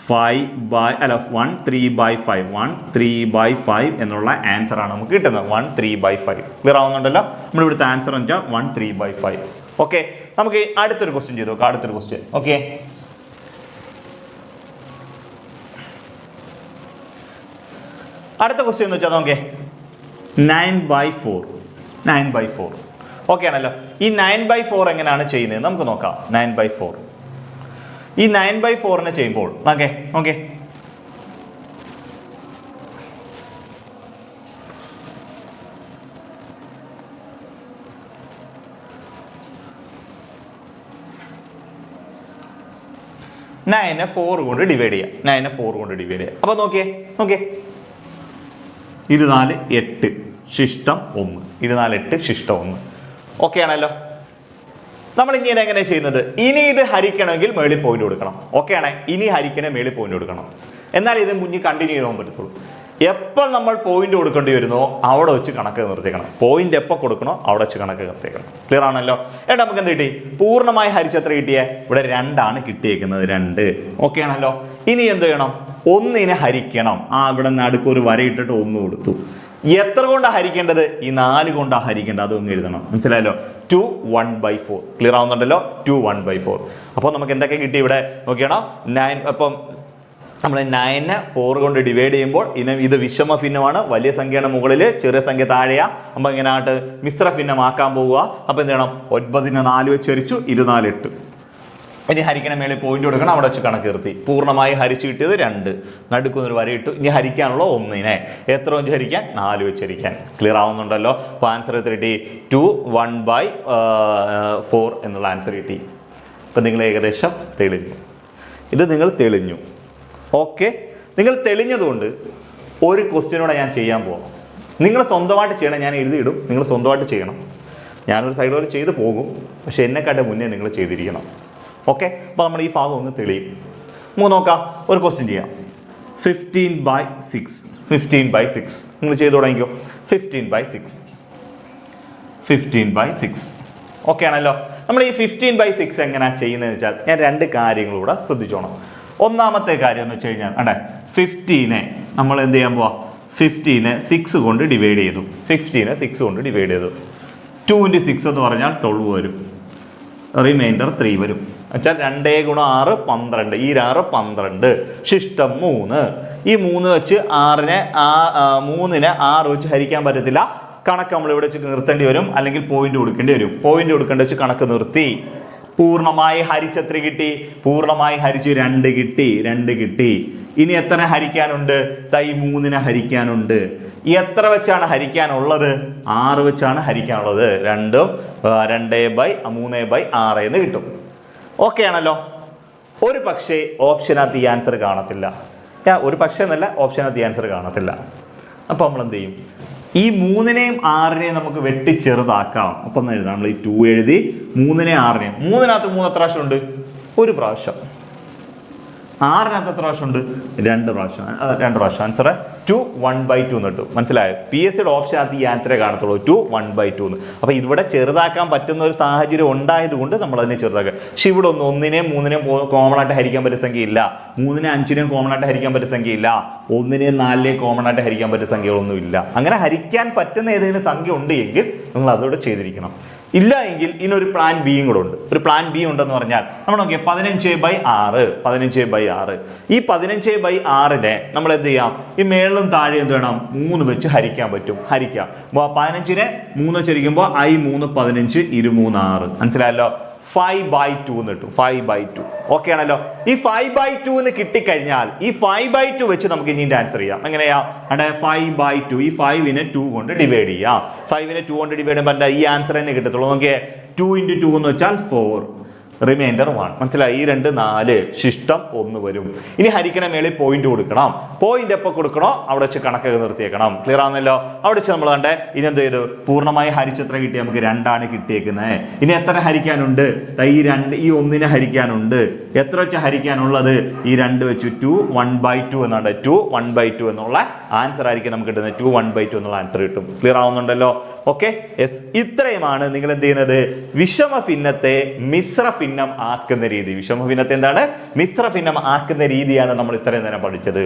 Speaker 1: 13/5 എന്നുള്ള ആൻസർ ആണ് നമുക്ക് കിട്ടുന്നത്. 13/5. ക്ലിയർ ആവുന്നുണ്ടല്ലോ? നമ്മൾ ഇവിടുത്തെ ആൻസർ എന്ന് വെച്ചാൽ 13/5. ഓക്കെ, നമുക്ക് അടുത്തൊരു ക്വസ്റ്റ്യൻ ചെയ്ത് നോക്കാം. അടുത്തൊരു ക്വസ്റ്റ്യൻ. ഓക്കെ, അടുത്ത ക്വസ്റ്റ്യൻ എന്ന് വെച്ചാൽ നോക്കേ 9/4. ഓക്കെ ആണല്ലോ? ഈ 9/4 എങ്ങനെയാണ് ചെയ്യുന്നത് നമുക്ക് നോക്കാം. 9/4 ഈ 9/4-നെ ചെയ്യുമ്പോൾ ഓക്കെ 9-നെ 4 കൊണ്ട് ഡിവൈഡ് ചെയ്യാം. 9-നെ 4 കൊണ്ട് ഡിവൈഡ് ചെയ്യാം. അപ്പോൾ നോക്കിയേ 24 8 ശിഷ്ടം 1, 24 ശിഷ്ടം 1. ഓക്കെ ആണല്ലോ. നമ്മൾ ഇങ്ങനെ എങ്ങനെ ചെയ്യുന്നത്? ഇനി ഇത് ഹരിക്കണമെങ്കിൽ മേളിൽ പോയിന്റ് കൊടുക്കണം. ഓക്കെ ആണേ, ഇനി ഹരിക്കണേ മേളിൽ പോയിന്റ് കൊടുക്കണം. എന്നാൽ ഇത് മുന്നിൽ കണ്ടിന്യൂ ചെയ്യാൻ പറ്റത്തുള്ളൂ. എപ്പോൾ നമ്മൾ പോയിന്റ് കൊടുക്കേണ്ടി വരുന്നോ അവിടെ വെച്ച് കണക്ക് നിർത്തിക്കണം. പോയിന്റ് എപ്പോൾ കൊടുക്കണോ അവിടെ വെച്ച് കണക്ക് നിർത്തിക്കണം. ക്ലിയർ ആണല്ലോ. എന്നിട്ട് നമുക്ക് എന്ത് കിട്ടി? പൂർണ്ണമായി ഹരിച്ച് എത്ര കിട്ടിയേ? ഇവിടെ 2 കിട്ടിയേക്കുന്നത്, 2. ഓക്കെ ആണല്ലോ. ഇനി എന്ത് ചെയ്യണം? 1 ഹരിക്കണം. ഇവിടെ നടുക്ക് ഒരു വര ഇട്ടിട്ട് 1 കൊടുത്തു. എത്ര കൊണ്ടാണ് ഹരിക്കേണ്ടത്? ഈ 4 കൊണ്ടാണ് ഹരിക്കേണ്ടത്. അതൊന്നും എഴുതണം. മനസ്സിലായല്ലോ? 2 1/4. ക്ലിയർ ആവുന്നുണ്ടല്ലോ? 2 1/4. അപ്പോൾ നമുക്ക് എന്തൊക്കെ കിട്ടി ഇവിടെ നോക്കിയാണോ? 9. അപ്പം നമ്മൾ 9 4 കൊണ്ട് ഡിവൈഡ് ചെയ്യുമ്പോൾ ഇത് വിഷമ ഭിന്നമാണ്. വലിയ സംഖ്യയാണ് മുകളിൽ, ചെറിയ സംഖ്യ താഴെയാ. അപ്പോൾ ഇങ്ങനെ ആയിട്ട് മിശ്ര ഭിന്നമാക്കാൻ പോവുക. അപ്പോൾ എന്ത് ചെയ്യണം? 9 4 വെച്ച് ഹരിച്ചു, 24 8. ഇനി ഹരിക്കണ മേളിൽ പോയിന്റ് കൊടുക്കണം. അവിടെ വെച്ച് കണക്ക് നിർത്തി. പൂർണ്ണമായി ഹരിച്ചു കിട്ടിയത് 2. നടുക്കുന്നൊരു വര ഇട്ടു. ഇനി ഹരിക്കാനുള്ള 1 എത്ര വെച്ച് ഹരിക്കാൻ? 4 വെച്ച് ഹരിക്കാൻ. ക്ലിയർ ആവുന്നുണ്ടല്ലോ. അപ്പോൾ ആൻസർ എത്ര കിട്ടി? 2 1/4 എന്നുള്ള ആൻസർ കിട്ടി. അപ്പം നിങ്ങൾ ഏകദേശം തെളിഞ്ഞു. ഇത് നിങ്ങൾ തെളിഞ്ഞു. ഓക്കെ, നിങ്ങൾ തെളിഞ്ഞതുകൊണ്ട് ഒരു ക്വസ്റ്റ്യനോടെ ഞാൻ ചെയ്യാൻ പോകാം. നിങ്ങൾ സ്വന്തമായിട്ട് ചെയ്യണം. ഞാൻ എഴുതിയിടും, നിങ്ങൾ സ്വന്തമായിട്ട് ചെയ്യണം. ഞാനൊരു സൈഡ് വരെ ചെയ്ത് പോകും, പക്ഷെ എന്നെക്കാട്ട് മുന്നേ നിങ്ങൾ ചെയ്തിരിക്കണം. ഓക്കെ, അപ്പോൾ നമ്മൾ ഈ ഭാഗം ഒന്ന് തെളിയും. നോക്കാം, ഒരു ക്വസ്റ്റ്യൻ ചെയ്യാം. 15/6. 15/6 നിങ്ങൾ ചെയ്ത് തുടങ്ങിക്കോ. 15/6. 15/6. ഓക്കെ ആണല്ലോ. നമ്മൾ ഈ 15/6 എങ്ങനെയാണ് ചെയ്യുന്നതെന്ന് വെച്ചാൽ ഞാൻ 2 കാര്യങ്ങളൂടെ ശ്രദ്ധിച്ചോണം. ഒന്നാമത്തെ കാര്യം എന്ന് വെച്ച് കഴിഞ്ഞാൽ 15 നമ്മൾ എന്ത് ചെയ്യാൻ പോവാ? 15 6 കൊണ്ട് ഡിവൈഡ് ചെയ്തു. 15 6 കൊണ്ട് ഡിവൈഡ് ചെയ്തു. 2 × 6 എന്ന് പറഞ്ഞാൽ 12 വരും. റിമൈൻഡർ 3 വരും. വെച്ചാൽ 2 × 6 12. ഈ 6 12. ശിഷ്ടം 3. ഈ 3 വെച്ച് 3-നെ 6 വെച്ച് ഹരിക്കാൻ പറ്റത്തില്ല. കണക്ക് നമ്മൾ ഇവിടെ വെച്ച് നിർത്തേണ്ടി വരും, അല്ലെങ്കിൽ പോയിന്റ് കൊടുക്കേണ്ടി വരും. പോയിന്റ് കൊടുക്കേണ്ടി വെച്ച് കണക്ക് നിർത്തി. പൂർണ്ണമായി ഹരിച്ചെത്ര കിട്ടി? പൂർണ്ണമായി ഹരിച്ച് 2 കിട്ടി. 2 കിട്ടി. ഇനി എത്ര ഹരിക്കാനുണ്ട്? ഈ 3-നെ ഹരിക്കാനുണ്ട്. എത്ര വെച്ചാണ് ഹരിക്കാനുള്ളത്? 6 വെച്ചാണ് ഹരിക്കാനുള്ളത്. 2/3/6 എന്ന് കിട്ടും. ഓക്കെ ആണല്ലോ. ഒരു പക്ഷേ ഓപ്ഷനകത്ത് ഈ ആൻസർ കാണത്തില്ല. ഒരു പക്ഷേ എന്നല്ല, ഓപ്ഷനകത്ത് ഈ ആൻസർ കാണത്തില്ല. അപ്പോൾ നമ്മൾ എന്ത് ചെയ്യും? ഈ 3-നെയും 6-നെയും നമുക്ക് വെട്ടി ചെറുതാക്കാം. അപ്പം ഒന്ന് എഴുതാം. നമ്മൾ ഈ 2 എഴുതി, 3-നെയും 6-നെയും. 3-നകത്ത് 3 എത്ര പ്രാവശ്യം ഉണ്ട്? 1 പ്രാവശ്യം. 6-നകത്ത് എത്ര പ്രാവശ്യം ഉണ്ട്? 2 പ്രാവശ്യം. 2 പ്രാവശ്യം. ആൻസർ 2 1/2 എന്ന് കിട്ടും. മനസ്സിലായോ? PSCയുടെ ഓപ്ഷനകത്ത് ഈ ആൻസറെ കാണത്തുള്ളൂ, 2 1/2 എന്ന്. അപ്പോൾ ഇവിടെ ചെറുതാക്കാൻ പറ്റുന്ന ഒരു സാഹചര്യം ഉണ്ടായതുകൊണ്ട് നമ്മൾ അതിനെ ചെറുതാക്കുക. പക്ഷെ ഇവിടെ 1-നെയും 3-നെയും കോമൺ ആയിട്ട് ഹരിക്കാൻ പറ്റിയ സംഖ്യയില്ല. 3-നെ 5-നെയും കോമൺ ആയിട്ട് ഹരിക്കാൻ പറ്റിയ സംഖ്യയില്ല. 1-നെയും 4-നെയും കോമൺ ആയിട്ട് ഹരിക്കാൻ പറ്റിയ സംഖ്യകളൊന്നുമില്ല. അങ്ങനെ ഹരിക്കാൻ പറ്റുന്ന ഏതെങ്കിലും സംഖ്യ ഉണ്ട് എങ്കിൽ നിങ്ങൾ അതോടെ ചെയ്തിരിക്കണം. ഇല്ല എങ്കിൽ ഇതിനൊരു പ്ലാൻ ബിയും കൂടെ ഉണ്ട്. ഒരു പ്ലാൻ ബി ഉണ്ടെന്ന് പറഞ്ഞാൽ നമ്മൾ നോക്കിയാൽ 15/6. 15/6. ഈ 15/6-നെ നമ്മൾ എന്ത് ചെയ്യാം? ഈ മേളിലും താഴെ എന്ത് വേണം? 3 വെച്ച് ഹരിക്കാൻ പറ്റും. ഹരിക്കാം. 15-നെ 3 വെച്ച് ഹരിക്കുമ്പോൾ 3 15 23 6. മനസ്സിലായല്ലോ? 5/2 എന്ന് കിട്ടും. 5/2. ഓക്കെ ആണല്ലോ. ഈ 5/2 എന്ന് കിട്ടിക്കഴിഞ്ഞാൽ ഈ 5/2 വെച്ച് നമുക്ക് ഇനി ആൻസർ ചെയ്യാം. എങ്ങനെയാ? 5/2. ഈ 5-നെ 2 കൊണ്ട് ഡിവൈഡ് ചെയ്യാം. 5-നെ 2 കൊണ്ട് ഡിവൈഡ് ചെയ്യുമ്പോൾ ഈ ആൻസർ തന്നെ കിട്ടത്തുള്ളൂ. നോക്കിയേ, 2 × 2 എന്ന് വെച്ചാൽ 4. റിമൈൻഡർ 1. മനസ്സിലായി? ഈ 2 4. ശിഷ്ടം 1 വരും. ഇനി ഹരിക്കണ മേളിൽ പോയിന്റ് കൊടുക്കണം. പോയിന്റ് എപ്പോൾ കൊടുക്കണോ അവിടെ വെച്ച് കണക്കൊക്കെ നിർത്തിയേക്കണം. ക്ലിയർ ആവുന്നല്ലോ? അവിടെ വെച്ച് നമ്മൾ ഇനി എന്ത് ചെയ്തു? പൂർണ്ണമായി ഹരിച്ചെത്ര കിട്ടി? നമുക്ക് 2 കിട്ടിയേക്കുന്നത്. ഇനി എത്ര ഹരിക്കാനുണ്ട്? ഈ 1-നെ ഹരിക്കാനുണ്ട്. എത്ര വെച്ച് ഹരിക്കാനുള്ളത്? ഈ 2 വെച്ച് 2 1/2 എന്നാണ്. 2 1/2 എന്നുള്ള ആൻസർ ആയിരിക്കും നമുക്ക് കിട്ടുന്നത്. 2 1/2 എന്നുള്ള ആൻസർ കിട്ടും. ക്ലിയർ ആവുന്നുണ്ടല്ലോ? Okay, yes. ഇത്രയുമാണ് നിങ്ങൾ എന്ത് ചെയ്യുന്നത്? വിഷമ ഭിന്നത്തെ മിശ്ര ഭിന്നം ആക്കുന്ന രീതി. വിഷമ ഭിന്നത്തെ എന്താണ്? മിശ്ര ഭിന്നം ആക്കുന്ന രീതിയാണ് നമ്മൾ ഇത്രയും നേരം പഠിച്ചത്.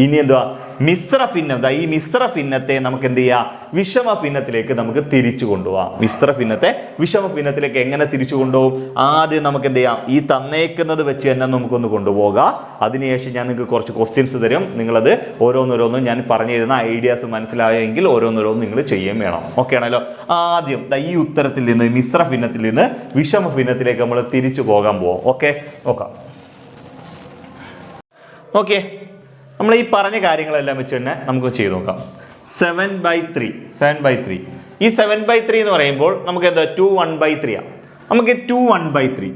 Speaker 1: ഇനി എന്തുവാ? മിശ്ര ഭിന്നം. ഈ മിശ്ര ഭിന്നത്തെ നമുക്ക് എന്ത് ചെയ്യാം? വിഷമ ഭിന്നത്തിലേക്ക് നമുക്ക് തിരിച്ചു കൊണ്ടുപോകാം. മിശ്ര ഭിന്നത്തെ വിഷമ ഭിന്നത്തിലേക്ക് എങ്ങനെ തിരിച്ചു കൊണ്ടുപോകും? ആദ്യം നമുക്ക് എന്ത് ചെയ്യാം? ഈ തന്നേക്കുന്നത് വെച്ച് തന്നെ നമുക്കൊന്ന് കൊണ്ടുപോകാം. അതിനുശേഷം ഞാൻ നിങ്ങൾക്ക് കുറച്ച് ക്വസ്റ്റ്യൻസ് തരും. നിങ്ങളത് ഓരോന്നോരോന്നും ഞാൻ പറഞ്ഞു തരുന്ന ഐഡിയാസ് മനസ്സിലായെങ്കിൽ ഓരോന്നോരോന്നും നിങ്ങൾ ചെയ്യുകയും വേണം. ഓക്കെ ആണല്ലോ? ആദ്യം ഈ ഉത്തരത്തിൽ നിന്ന്, മിശ്ര ഭിന്നത്തിൽ നിന്ന് വിഷമ ഭിന്നത്തിലേക്ക് നമ്മൾ തിരിച്ചു പോകാൻ പോവാം. ഓക്കെ, നോക്കാം. ഓക്കെ, നമ്മൾ ഈ പറഞ്ഞ കാര്യങ്ങളെല്ലാം വെച്ച് തന്നെ നമുക്ക് ചെയ്ത് നോക്കാം. 7/3. 7/3. ഈ 7/3 എന്ന് പറയുമ്പോൾ നമുക്ക് എന്താ? 2 1/3 ആണ്. നമുക്ക് 2 1/3.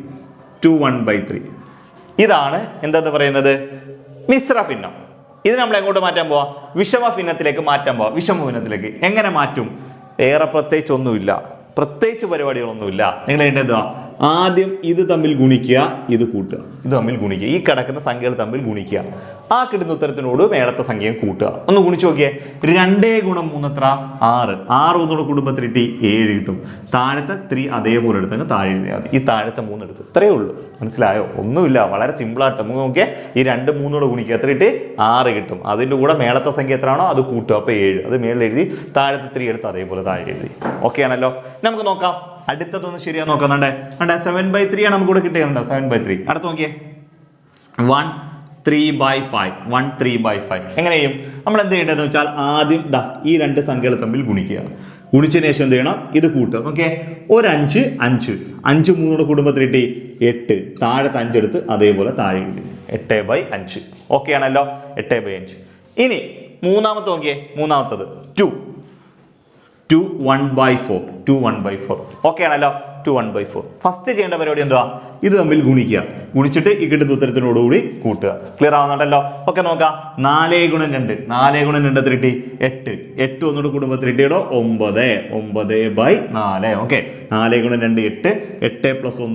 Speaker 1: 2 1/3 ഇതാണ് എന്താന്ന് പറയുന്നത്? മിശ്ര ഭിന്നം. ഇത് നമ്മൾ എങ്ങോട്ട് മാറ്റാൻ പോവാം? വിഷമ ഭിന്നത്തിലേക്ക് മാറ്റാൻ പോവാം. വിഷമ ഭിന്നത്തിലേക്ക് എങ്ങനെ മാറ്റും? ഏറെ പ്രത്യേകിച്ചൊന്നുമില്ല, പ്രത്യേകിച്ച് പരിപാടികളൊന്നുമില്ല. നിങ്ങൾ എന്തുവാ, ആദ്യം ഇത് തമ്മിൽ ഗുണിക്കുക, ഇത് കൂട്ടുക, ഇത് തമ്മിൽ ഗുണിക്കുക, ഈ കിടക്കുന്ന സംഖ്യകൾ തമ്മിൽ ഗുണിക്കുക, ആ കിട്ടുന്ന ഉത്തരത്തിനോട് മേളത്തെ സംഖ്യയും കൂട്ടുക. ഒന്ന് ഗുണിച്ച് നോക്കിയേ. 2 ഗുണം 3 എത്ര? 6. 6 ഒന്നുകൂടെ കുടുംബത്തിൽ ഇട്ടി 7 കിട്ടും. താഴത്തെ 3 അതേപോലെ എടുത്തങ്ങ് താഴെ എഴുതിയാൽ മതി. ഈ താഴത്തെ 3 എടുത്ത് ഇത്രയേ ഉള്ളൂ. മനസ്സിലായോ? ഒന്നുമില്ല, വളരെ സിമ്പിളായിട്ട്. നമുക്ക് നോക്കിയാൽ ഈ 2 3 കൂടെ ഗുണിക്കുക, എത്ര ഇട്ടി? 6 കിട്ടും. അതിൻ്റെ കൂടെ മേളത്തെ സംഖ്യ എത്രയാണോ അത് കൂട്ടുക, അപ്പോൾ 7. അത് മേളിൽ എഴുതി, താഴത്തെ 3 എടുത്ത് അതേപോലെ താഴെ എഴുതി. ഓക്കെ ആണല്ലോ? നമുക്ക് നോക്കാം അടുത്തതൊന്ന് ശരിയാ നോക്കുന്നുണ്ടേ. 7/3 ആണ് നമുക്ക് കൂടെ കിട്ടിയുണ്ടോ? 7/3. അടുത്ത് നോക്കിയേ. 1 3/5. 1 3/5 എങ്ങനെ ചെയ്യും? നമ്മൾ എന്ത് ചെയ്യേണ്ടതെന്ന് വെച്ചാൽ ആദ്യം ഈ 2 സംഖ്യകൾ തമ്മിൽ ഗുണിക്കുക. ഗുണിച്ചതിന് ശേഷം എന്ത് ചെയ്യണം? ഇത് കൂട്ടുക. ഓക്കെ, ഒരു 5 5 5 3 കുടുംബത്തിൽ ഇട്ടി 8. താഴത്തെ 5 എടുത്ത് അതേപോലെ താഴെ എഴുതി. 8/5. ഓക്കെ ആണല്ലോ? 8/5. ഇനി മൂന്നാമത്തെ നോക്കിയേ. മൂന്നാമത്തത് 2 1/4. 2 1/4. ഓക്കെ ആണല്ലോ? 2 1/4. ഫസ്റ്റ് ചെയ്യേണ്ട പരിപാടി എന്തുവാ? ഇത് തമ്മിൽ ഗുണിക്കുക. ഗുണിച്ചിട്ട് ഈ കിട്ടുന്ന ഉത്തരത്തിനോടുകൂടി കൂട്ടുക. ക്ലിയർ ആവുന്നുണ്ടല്ലോ? ഓക്കെ, നോക്കാം. 4 ഗുണം 2. 4 ഗുണം 2 എത്ര കിട്ടി? 8. 8 ഒന്നുകൂടെ കുടുംബത്തിൽ ഇട്ടിടോ 9. 9/4. ഓക്കെ, 4 ഗുണം 2 8. 8 + 1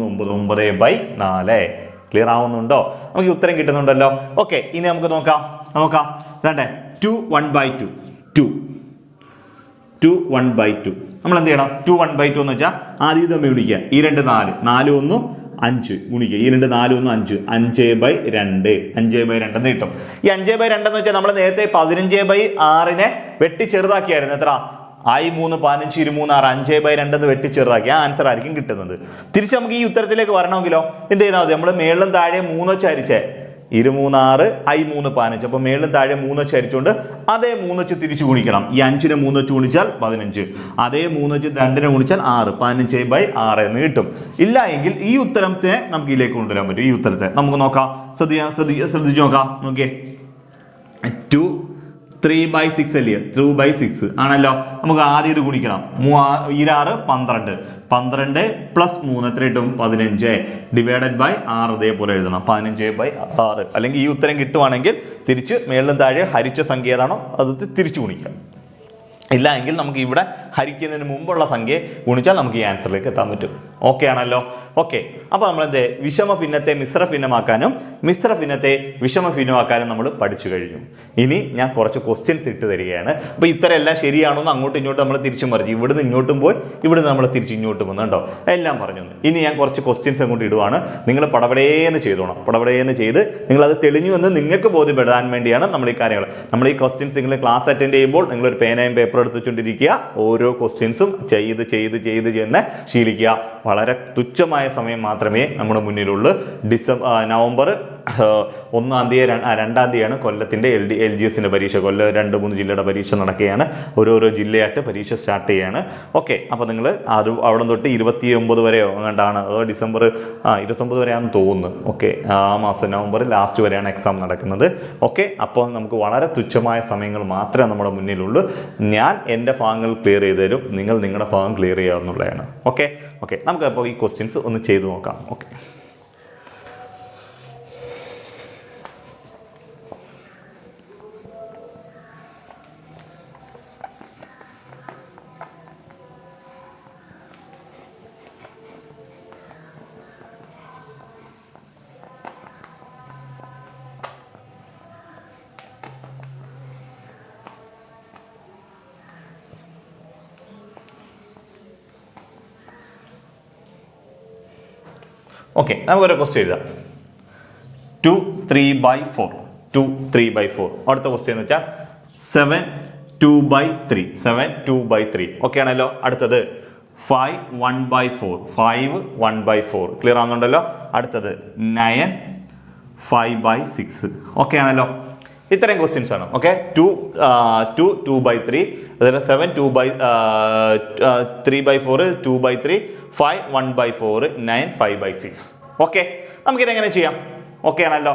Speaker 1: 9. 9/4. ക്ലിയർ ആവുന്നുണ്ടോ? നമുക്ക് ഉത്തരം കിട്ടുന്നുണ്ടല്ലോ. ഓക്കെ, ഇനി നമുക്ക് നോക്കാം. 2 1/2. 2 1/2. നമ്മൾ എന്ത് ചെയ്യണം? 2 1/2 എന്ന് വെച്ചാൽ ആദ്യം തമ്മിൽ ഗുണിക്കുക. ഈ 2 4. 4 1 5 ഗുണിക്കുക. ഈ 2 4 1 5. 5/2. 5/2 എന്ന് കിട്ടും. ഈ 5/2 എന്ന് വെച്ചാൽ നമ്മൾ നേരത്തെ 15/6 വെട്ടി ചെറുതാക്കിയായിരുന്നു. എത്ര? I 3 15 23 6. 5/2 എന്ന് വെട്ടി ചെറുതാക്കി ആ ആൻസർ ആയിരിക്കും കിട്ടുന്നത്. തിരിച്ച് നമുക്ക് ഈ ഉത്തരത്തിലേക്ക് വരണമെങ്കിലോ എന്ത് ചെയ്താൽ മതി? നമ്മൾ മേളിലും താഴെ 3 വെച്ച് ഹരിച്ചേ. 2 3 6 I 3 15. അപ്പോൾ മേളിലും താഴെ 3 വെച്ച് ഹരിച്ചുകൊണ്ട് അതേ 3 വെച്ച് തിരിച്ചു ഗുണിക്കണം. ഈ 5നെ 3 വെച്ച് ഗുണിച്ചാൽ 15. അതേ 3 വെച്ച് 2നെ ഗുണിച്ചാൽ 6. 15/6 എന്ന് കിട്ടും. ഇല്ല എങ്കിൽ ഈ ഉത്തരത്തെ നമുക്ക് ഇതിലേക്ക് കൊണ്ടുവരാൻ പറ്റും. ഈ ഉത്തരത്തെ നമുക്ക് നോക്കാം. ശ്രദ്ധിച്ച് നോക്കാം. നോക്കിയേ. 2 3/6 അല്ലേ? 2/6 ആണല്ലോ. നമുക്ക് ആദ്യം ഇത് ഗുണിക്കണം. 6 12. 12 + 3 എത്ര കിട്ടും? 15 /6 ഇതേപോലെ എഴുതണം. 15/6. അല്ലെങ്കിൽ ഈ ഉത്തരം കിട്ടുവാണെങ്കിൽ തിരിച്ച് മേളിലും താഴെ ഹരിച്ച സംഖ്യ ഏതാണോ അത് തിരിച്ചു ഗുണിക്കാം. ഇല്ല എങ്കിൽ നമുക്ക് ഇവിടെ ഹരിക്കുന്നതിന് മുമ്പുള്ള സംഖ്യ ഗുണിച്ചാൽ നമുക്ക് ഈ ആൻസറിലേക്ക് എത്താൻ പറ്റും. ഓക്കെ ആണല്ലോ? ഓക്കെ, അപ്പോൾ നമ്മളെന്ത് വിഷമ ഭിന്നത്തെ മിശ്ര ഭിന്നമാക്കാനും മിശ്ര ഭിന്നത്തെ വിഷമ ഭിന്നമാക്കാനും നമ്മൾ പഠിച്ചു കഴിഞ്ഞു. ഇനി ഞാൻ കുറച്ച് ക്വസ്റ്റ്യൻസ് ഇട്ട് തരികയാണ്. അപ്പോൾ ഇത്തരം എല്ലാം ശരിയാണോന്ന് അങ്ങോട്ടും ഇങ്ങോട്ടും നമ്മൾ തിരിച്ചും പറഞ്ഞു. ഇവിടുന്ന് ഇങ്ങോട്ടും പോയി ഇവിടുന്ന് നമ്മൾ തിരിച്ച് ഇങ്ങോട്ടും വന്നുണ്ടോ എല്ലാം പറഞ്ഞു. ഇനി ഞാൻ കുറച്ച് ക്വസ്റ്റ്യൻസ് അങ്ങോട്ട് ഇടുവാണ്. നിങ്ങൾ പടപടേന്ന് ചെയ്തോണം. പടപടേന്ന് ചെയ്ത് നിങ്ങളത് തെളിഞ്ഞു എന്ന് നിങ്ങൾക്ക് ബോധ്യപ്പെടാൻ വേണ്ടിയാണ് നമ്മൾ ഈ കാര്യങ്ങൾ. നമ്മൾ ഈ ക്വസ്റ്റ്യൻസ് നിങ്ങൾ ക്ലാസ് അറ്റൻഡ് ചെയ്യുമ്പോൾ നിങ്ങളൊരു പേനയും പേപ്പർ എടുത്ത് വെച്ചുകൊണ്ടിരിക്കുക. ഓരോ ക്വസ്റ്റ്യൻസും ചെയ്ത് തന്നെ ശീലിക്കുക. വളരെ തുച്ഛമായ സമയം മാത്രമേ നമ്മുടെ മുന്നിലുള്ളൂ. നവംബർ 1-ാം തീയതി 2-ാം തീയതിയാണ് കൊല്ലത്തിൻ്റെ LGSൻ്റെ പരീക്ഷ. കൊല്ലം 2-3 ജില്ലയുടെ പരീക്ഷ നടക്കുകയാണ്. ഓരോരോ ജില്ലയായിട്ട് പരീക്ഷ സ്റ്റാർട്ട് ചെയ്യുകയാണ്. ഓക്കെ, അപ്പോൾ നിങ്ങൾ അത് അവിടെ തൊട്ട് 29 വരെയോ അങ്ങോട്ടാണ്, അതോ ഡിസംബർ 29 വരെയാണെന്ന് തോന്നുന്നു. ഓക്കെ, ആ മാസം നവംബർ ലാസ്റ്റ് വരെയാണ് എക്സാം നടക്കുന്നത്. ഓക്കെ, അപ്പോൾ നമുക്ക് വളരെ തുച്ഛമായ സമയങ്ങൾ മാത്രമേ നമ്മുടെ മുന്നിലുള്ളൂ. ഞാൻ എൻ്റെ ഭാഗങ്ങൾ ക്ലിയർ ചെയ്ത് തരും, നിങ്ങൾ നിങ്ങളുടെ ഭാഗം ക്ലിയർ ചെയ്യാവുന്നതാണ്. ഓക്കെ, നമുക്കപ്പോൾ ഈ ക്വസ്റ്റ്യൻസ് ഒന്ന് ചെയ്തു നോക്കാം. ഓക്കെ, നമുക്കൊരു ക്വസ്റ്റ്യൻ എഴുതാം. 2 3/4. 2 3/4. അടുത്ത ക്വസ്റ്റ്യൻ എന്ന് വെച്ചാൽ 7 2/3. 7 2/3. ഓക്കെ ആണല്ലോ? അടുത്തത് 5 1/4. 5 1/4. ക്ലിയർ ആവുന്നുണ്ടല്ലോ? അടുത്തത് 9 5/6. ഓക്കെ ആണല്ലോ? ഇത്രയും ക്വസ്റ്റ്യൻസ് ആണ്. ഓക്കെ, 2 2/3, അതുപോലെ 7 3/4, 2/3, 5 1/4, 9 5/6. ഓക്കെ, നമുക്കിതെങ്ങനെ ചെയ്യാം? ഓക്കെ ആണല്ലോ?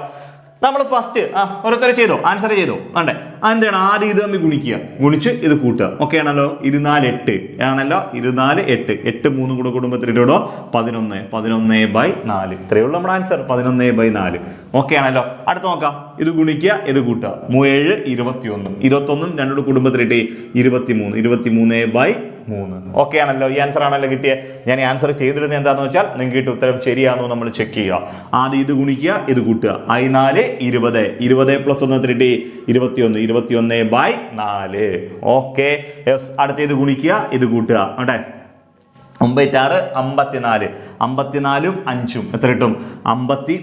Speaker 1: നമ്മൾ ഫസ്റ്റ് ഓരോരുത്തരെ ചെയ്തോ, ആൻസർ ചെയ്തോ വേണ്ടേ. എന്താണ് ആദ്യം ഇത് തമ്മിൽ ഗുണിക്കുക, ഗുണിച്ച് ഇത് കൂട്ടുക. ഓക്കെ ആണല്ലോ. 24 8 ആണല്ലോ. 24 8 8 3 കൂടെ കുടുംബത്തിലിട്ടോ 11 11/4 ഇത്രയേ ഉള്ളൂ നമ്മുടെ ആൻസർ 11/4. ഓക്കെ ആണല്ലോ. അടുത്ത് നോക്കാം. ഇത് ഗുണിക്കുക, ഇത് കൂട്ടുക. 7 21 21 രണ്ടോട് കുടുംബത്തിലിട്ട് 23 23/3. ഓക്കെ ആണല്ലോ. ഈ ആൻസർ ആണല്ലോ കിട്ടിയത്. ഞാൻ ഈ ആൻസർ ചെയ്തിരുന്നത് എന്താണെന്ന് വെച്ചാൽ നിങ്ങൾക്ക് കിട്ടിയ ഉത്തരം ശരിയാണോ നമ്മൾ ചെക്ക് ചെയ്യുക. ആദ്യം ഇത് ഗുണിക്കുക, ഇത് കൂട്ടുക. 14 20 20 + 1 എത്രയിട്ട് 21 21/4. ഓക്കെ. അടുത്ത ഇത് ഗുണിക്കുക, ഇത് കൂട്ടുക. ആട്ടെ 9 6 54 54 5 എത്ര കിട്ടും 59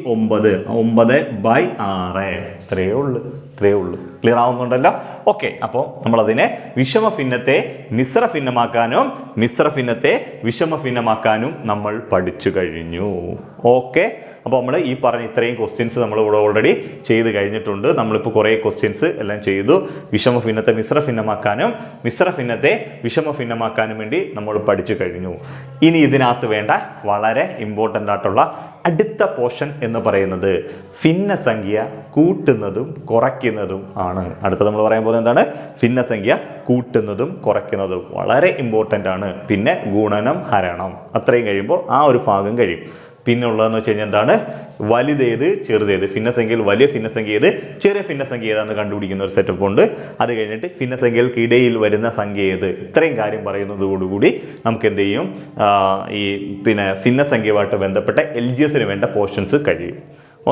Speaker 1: 9/6. ഇത്രയേ ഉള്ളൂ. ക്ലിയർ ആവുന്നുണ്ടല്ലോ. ഓക്കെ. അപ്പോൾ നമ്മളതിനെ വിഷമഭിന്നത്തെ മിശ്രഭിന്നമാക്കാനും മിശ്രഭിന്നത്തെ വിഷമഭിന്നമാക്കാനും നമ്മൾ പഠിച്ചു കഴിഞ്ഞു. ഓക്കെ. അപ്പോൾ നമ്മൾ ഈ പറഞ്ഞ ഇത്രയും ക്വസ്റ്റ്യൻസ് നമ്മൾ ഇവിടെ ഓൾറെഡി ചെയ്ത് കഴിഞ്ഞിട്ടുണ്ട്. നമ്മളിപ്പോൾ കുറേ ക്വസ്റ്റ്യൻസ് എല്ലാം ചെയ്തു. വിഷമഭിന്നത്തെ മിശ്രഭിന്നമാക്കാനും മിശ്രഭിന്നത്തെ വിഷമഭിന്നമാക്കാനും വേണ്ടി നമ്മൾ പഠിച്ചു കഴിഞ്ഞു. ഇനി ഇതിനകത്ത് വേണ്ട വളരെ ഇമ്പോർട്ടൻ്റ് ആയിട്ടുള്ള അടുത്ത പോർഷൻ എന്ന് പറയുന്നത് ഭിന്നസംഖ്യ കൂട്ടുന്നതും കുറയ്ക്കുന്നതും ആണ്. അടുത്ത നമ്മൾ പറയാൻ പോകുന്നത് എന്താണ്? ഭിന്നസംഖ്യ കൂട്ടുന്നതും കുറയ്ക്കുന്നതും വളരെ ഇമ്പോർട്ടൻ്റ് ആണ്. പിന്നെ ഗുണനം ഹരണം അത്രയും കഴിയുമ്പോൾ ആ ഒരു ഭാഗം കഴിയും. പിന്നെ ഉള്ളതെന്ന് വെച്ച് കഴിഞ്ഞാൽ എന്താണ്? വലുതേത് ചെറുതേത്, ഭിന്നസംഖ്യയിൽ വലിയ ഭിന്നസംഖ്യ ഏത് ചെറിയ ഭിന്നസംഖ്യ ഏതാണെന്ന് കണ്ടുപിടിക്കുന്ന ഒരു സെറ്റപ്പ് ഉണ്ട്. അത് കഴിഞ്ഞിട്ട് ഭിന്നസംഖ്യകൾക്ക് ഇടയിൽ വരുന്ന സംഖ്യ ഏത്, ഇത്രയും കാര്യം പറയുന്നതോടുകൂടി നമുക്ക് എന്ത് ചെയ്യും, ഈ പിന്നെ ഭിന്നസംഖ്യയുമായിട്ട് ബന്ധപ്പെട്ട LGSന് വേണ്ട പോർഷൻസ് കഴിയും.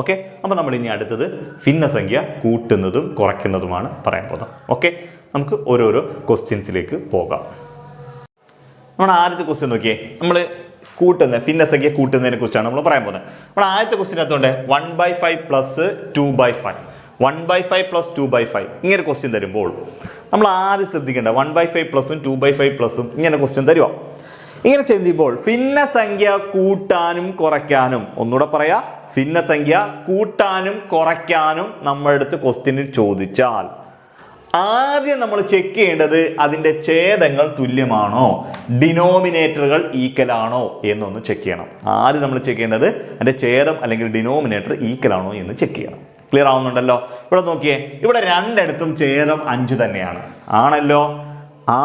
Speaker 1: ഓക്കെ. അപ്പോൾ നമ്മൾ ഇനി അടുത്തത് ഭിന്നസംഖ്യ കൂട്ടുന്നതും കുറയ്ക്കുന്നതുമാണ് പറയാൻ പോകുന്നത്. ഓക്കെ. നമുക്ക് ഓരോരോ ക്വസ്റ്റ്യൻസിലേക്ക് പോകാം. നമ്മൾ ആദ്യത്തെ ക്വസ്റ്റ്യൻ നോക്കിയേ. നമ്മൾ ഭിന്നസംഖ്യ കൂട്ടുന്നതിനെ കുറിച്ചാണ് നമ്മൾ പറയാൻ പോകുന്നത്. നമ്മൾ ആദ്യത്തെ ക്വസ്റ്റ്യൻ അകത്തുണ്ട് 1/5 + 2/5 1/5 + 2/5 ഇങ്ങനെ ക്വസ്റ്റ്യൻ തരുമ്പോൾ നമ്മൾ ആദ്യം ശ്രദ്ധിക്കേണ്ട 1/5 + 2/5 ഇങ്ങനെ ക്വസ്റ്റ്യൻ തരുമോ. ഇങ്ങനെ ചെയ്യുമ്പോൾ ഭിന്നസംഖ്യ കൂട്ടാനും കുറയ്ക്കാനും, ഒന്നുകൂടെ പറയാ, ഭിന്നസംഖ്യ കൂട്ടാനും കുറയ്ക്കാനും നമ്മുടെ അടുത്ത് ക്വസ്റ്റ്യനിൽ ചോദിച്ചാൽ ആദ്യം നമ്മൾ ചെക്ക് ചെയ്യേണ്ടത് അതിൻ്റെ ഛേദങ്ങൾ തുല്യമാണോ, ഡിനോമിനേറ്ററുകൾ ഈക്വൽ ആണോ എന്നൊന്ന് ചെക്ക് ചെയ്യണം. ആദ്യം നമ്മൾ ചെക്ക് ചെയ്യേണ്ടത് അതിൻ്റെ ഛേദം അല്ലെങ്കിൽ ഡിനോമിനേറ്റർ ഈക്വൽ ആണോ എന്ന് ചെക്ക് ചെയ്യണം. ക്ലിയർ ആവുന്നുണ്ടല്ലോ. ഇവിടെ നോക്കിയേ, ഇവിടെ രണ്ടിടത്തും ഛേദം 5 തന്നെയാണ്. ആണല്ലോ.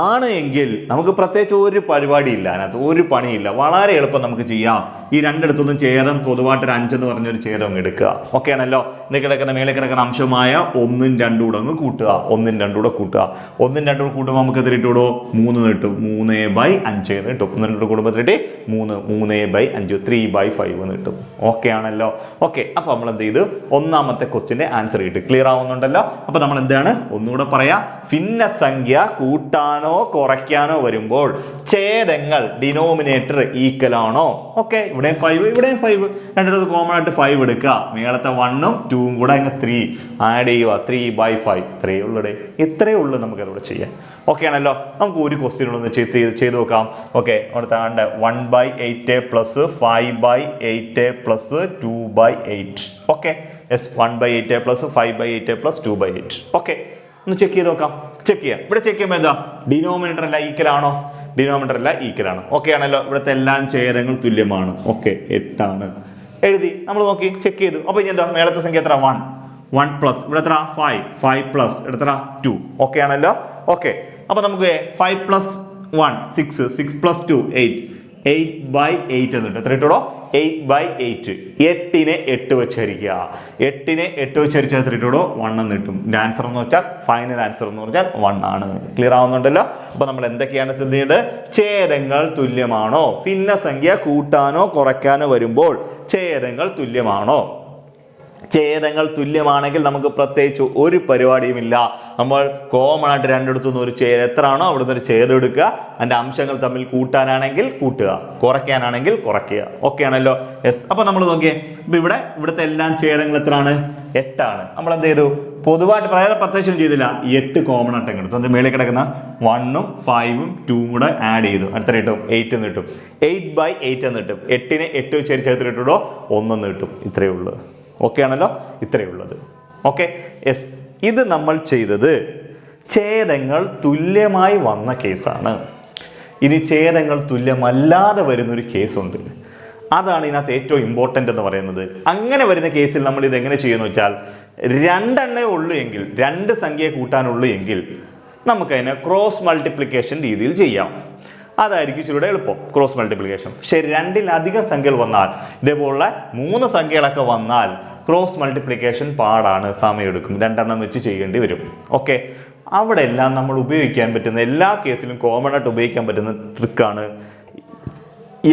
Speaker 1: ആണ് എങ്കിൽ നമുക്ക് പ്രത്യേകിച്ച് ഒരു പരിപാടിയില്ല, അതിനകത്ത് ഒരു പണിയില്ല, വളരെ എളുപ്പം നമുക്ക് ചെയ്യാം. ഈ രണ്ടിടത്തൊന്നും ഛേദം പൊതുവായിട്ടൊരു 5 എന്ന് പറഞ്ഞൊരു ഛേദം എടുക്കുക. ഓക്കെ ആണല്ലോ. മേലെ കിടക്കുന്ന അംശമായ 1 2 കൂടെ അങ്ങ് കൂട്ടുക. 1 2 കൂടെ കൂട്ടുക. 1 2 കൂടെ കൂട്ടുമ്പോൾ നമുക്ക് എത്ര ഇട്ടുകൂടോ 3 കിട്ടും. 3/5 എന്ന് കിട്ടും. 1 2 കുടുംബത്തിലിട്ട് 3/5 3/5 എന്ന് കിട്ടും. ഓക്കെ ആണല്ലോ. ഓക്കെ. അപ്പോൾ നമ്മൾ എന്ത് ചെയ്തു, ഒന്നാമത്തെ ക്വസ്റ്റ്യൻ്റെ ആൻസർ കിട്ടും. ക്ലിയർ ആവുന്നുണ്ടല്ലോ. അപ്പോൾ നമ്മൾ എന്താണ് ഒന്നുകൂടെ പറയാം, ഭിന്നസംഖ്യ കൂട്ടാനോ കുറയ്ക്കാനോ വരുമ്പോൾ ഛേദങ്ങൾ ഡിനോമിനേറ്റർ ഈക്വൽ ആണോ. ഓക്കെ. ഇവിടെയും 5 ഇവിടെയും 5, രണ്ടിടത്ത് കോമൺ ആയിട്ട് 5 എടുക്കുക. മേളത്തെ 1ഉം 2ഉം കൂടെ അങ്ങ് 3 ആഡ് ചെയ്യുക. 3/5 ഇത്രയേ ഉള്ളൂ. ഇത്രയേ ഉള്ളൂ നമുക്കതിവിടെ ചെയ്യാൻ. ഓക്കെ ആണല്ലോ. നമുക്ക് ഒരു ക്വസ്റ്റ്യൻ ചെയ്ത് നോക്കാം. ഓക്കെ. അടുത്ത 1/8 + 5/8 + 2/8. ഓക്കെ. 1/8 + 5/8 + 2/8. ഓക്കെ. ഒന്ന് ചെക്ക് ചെയ്ത് നോക്കാം. ചെക്ക് ചെയ്യാം. ഇവിടെ ചെക്ക് ചെയ്യുമ്പോൾ എന്താ, ഡിനോമിനേറ്റർ അല്ല ഈക്വൽ ആണോ, ഡിനോമിനേറ്റർ അല്ല ഈക്വൽ ആണ്. ഓക്കെ ആണല്ലോ. ഇവിടുത്തെ എല്ലാം ഛേദങ്ങൾ തുല്യമാണ്. ഓക്കെ. 8 ആണ് എഴുതി. നമ്മൾ നോക്കി ചെക്ക് ചെയ്തു. അപ്പോൾ ഇനി എന്താ, മേളത്തെ സംഖ്യ എത്ര 1 പ്ലസ് ഇവിടെ എത്ര 5 എത്ര 2. ഓക്കെ ആണല്ലോ. ഓക്കെ. അപ്പോൾ നമുക്ക് 5 + 1 6 6 + 2 8/8 എന്നിട്ട് എത്ര ഇട്ടോ 8/8. 8നെ 8 വെച്ച് ഹരിക്കുക. 8നെ 8 വെച്ച് ഹരിച്ചാൽ എത്ര ഇട്ടോ 1 എന്ന് കിട്ടും. ആൻസർ എന്ന് വെച്ചാൽ ഫൈനൽ ആൻസർ എന്ന് പറഞ്ഞാൽ 1 ആണ്. ക്ലിയർ ആവുന്നുണ്ടല്ലോ. അപ്പോൾ നമ്മൾ എന്തൊക്കെയാണ് ശ്രദ്ധിക്കേണ്ടത്, ഛേദങ്ങൾ തുല്യമാണോ, ഭിന്നസംഖ്യ കൂട്ടാനോ കുറയ്ക്കാനോ വരുമ്പോൾ ഛേദങ്ങൾ തുല്യമാണോ. ഛേദങ്ങൾ തുല്യമാണെങ്കിൽ നമുക്ക് പ്രത്യേകിച്ച് ഒരു പരിപാടിയുമില്ല. നമ്മൾ കോമൺ ആയിട്ട് രണ്ടിടത്തുനിന്ന് ഒരു എത്ര ആണോ അവിടുന്ന് ഒരു ഛേദം എടുക്കുക. അതിൻ്റെ അംശങ്ങൾ തമ്മിൽ കൂട്ടാനാണെങ്കിൽ കൂട്ടുക, കുറയ്ക്കാനാണെങ്കിൽ കുറയ്ക്കുക. ഓക്കെ ആണല്ലോ. യെസ്. അപ്പോൾ നമ്മൾ നോക്കിയേ, അപ്പോൾ ഇവിടുത്തെ എല്ലാം ഛേദങ്ങൾ എത്രയാണ് 8 ആണ്. നമ്മൾ എന്ത് ചെയ്തു, പൊതുവായിട്ട് പ്രത്യേകിച്ചൊന്നും ചെയ്തില്ല. 8 കോമൺ ആയിട്ട് എടുത്തു. അതിൻ്റെ മേളിൽ കിടക്കുന്ന 1ഉം 5ഉം 2ഉം കൂടെ ആഡ് ചെയ്തു. അടുത്ത കിട്ടും 8 എന്ന് കിട്ടും. 8/8 എന്ന് കിട്ടും. 8നെ 8 വെച്ച് ഹരിച്ചാൽ എത്ര കിട്ടുമോ 1 എന്ന് കിട്ടും. ഇത്രയേ ഉള്ളൂ. ഓക്കെ ആണല്ലോ. ഇത്രയേ ഉള്ളത്. ഓക്കെ. യെസ്. ഇത് നമ്മൾ ചെയ്തത് ഛേദങ്ങൾ തുല്യമായി വന്ന കേസാണ്. ഇനി ഛേദങ്ങൾ തുല്യമല്ലാതെ വരുന്നൊരു കേസുണ്ട്. അതാണ് ഇതിനകത്ത് ഏറ്റവും ഇമ്പോർട്ടൻ്റ് എന്ന് പറയുന്നത്. അങ്ങനെ വരുന്ന കേസിൽ നമ്മൾ ഇത് എങ്ങനെ ചെയ്യുമെന്ന് വെച്ചാൽ, രണ്ടെണ്ണേ ഉള്ളൂ എങ്കിൽ, രണ്ട് സംഖ്യയെ കൂട്ടാനുള്ളൂ എങ്കിൽ നമുക്കതിനെ ക്രോസ് മൾട്ടിപ്ലിക്കേഷൻ രീതിയിൽ ചെയ്യാം. അതായിരിക്കും ഇച്ചിലൂടെ എളുപ്പം, ക്രോസ് മൾട്ടിപ്ലിക്കേഷൻ. പക്ഷെ രണ്ടിലധികം സംഖ്യകൾ വന്നാൽ, ഇതേപോലുള്ള 3 സംഖ്യകളൊക്കെ വന്നാൽ ക്രോസ് മൾട്ടിപ്ലിക്കേഷൻ പാടാണ്, സമയമെടുക്കും, രണ്ടെണ്ണം വെച്ച് ചെയ്യേണ്ടി വരും. ഓക്കെ, അവിടെ എല്ലാം നമ്മൾ ഉപയോഗിക്കാൻ പറ്റുന്ന, എല്ലാ കേസിലും കോമൺ ആയിട്ട് ഉപയോഗിക്കാൻ പറ്റുന്ന ട്രിക്കാണ്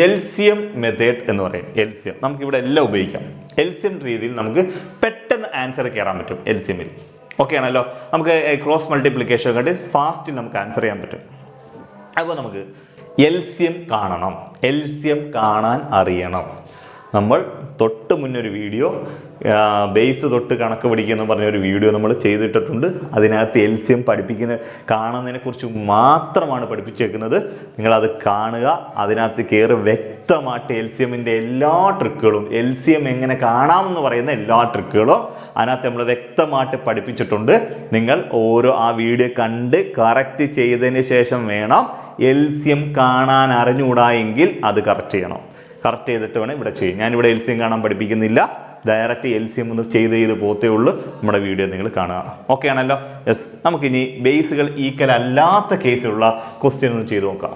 Speaker 1: എൽസിയം മെത്തേഡ് എന്ന് പറയും. എൽസിയം നമുക്കിവിടെ എല്ലാം ഉപയോഗിക്കാം. എൽസിയം രീതിയിൽ നമുക്ക് പെട്ടെന്ന് ആൻസർ കയറാൻ പറ്റും എൽസിയമിൽ. ഓക്കെ ആണല്ലോ, നമുക്ക് ക്രോസ് മൾട്ടിപ്ലിക്കേഷൻ കണ്ട് ഫാസ്റ്റിൽ നമുക്ക് ആൻസർ ചെയ്യാൻ പറ്റും. അപ്പോൾ നമുക്ക് എൽസിയം കാണണം, എൽസിയം കാണാൻ അറിയണം. നമ്മൾ തൊട്ട് മുന്നൊരു വീഡിയോ ബേസ് തൊട്ട് കണക്ക് പഠിക്കുന്ന പറഞ്ഞൊരു വീഡിയോ നമ്മൾ ചെയ്തിട്ടിട്ടുണ്ട്. അതിനകത്ത് എൽസിയം കാണുന്നതിനെ കുറിച്ച് മാത്രമാണ് പഠിപ്പിച്ചേക്കുന്നത്. നിങ്ങളത് കാണുക, അതിനകത്ത് കയറി വ്യക്തമായിട്ട് എൽസിയമിൻ്റെ എല്ലാ ട്രിക്കുകളും, എൽസിയം എങ്ങനെ കാണാമെന്ന് പറയുന്ന എല്ലാ ട്രിക്കുകളും അതിനകത്ത് നമ്മൾ വ്യക്തമായിട്ട് പഠിപ്പിച്ചിട്ടുണ്ട്. നിങ്ങൾ ആ വീഡിയോ കണ്ട് കറക്റ്റ് ചെയ്തതിന് ശേഷം വേണം, എൽസിയം കാണാൻ അറിഞ്ഞുകൂടായെങ്കിൽ അത് കറക്റ്റ് ചെയ്യണം. കറക്റ്റ് ചെയ്തിട്ട് വേണം ഇവിടെ ചെയ്യും. ഞാനിവിടെ എൽസിയം കാണാൻ പഠിപ്പിക്കുന്നില്ല, ഡയറക്റ്റ് എൽസിയം ഒന്ന് ചെയ്ത് പോത്തേ ഉള്ളൂ. നമ്മുടെ വീഡിയോ നിങ്ങൾ കാണുക. ഓക്കെ ആണല്ലോ? യെസ്. നമുക്കിനി ബേസുകൾ ഈക്വൽ അല്ലാത്ത കേസിലുള്ള ക്വസ്റ്റ്യൻ ഒന്ന് ചെയ്ത് നോക്കാം.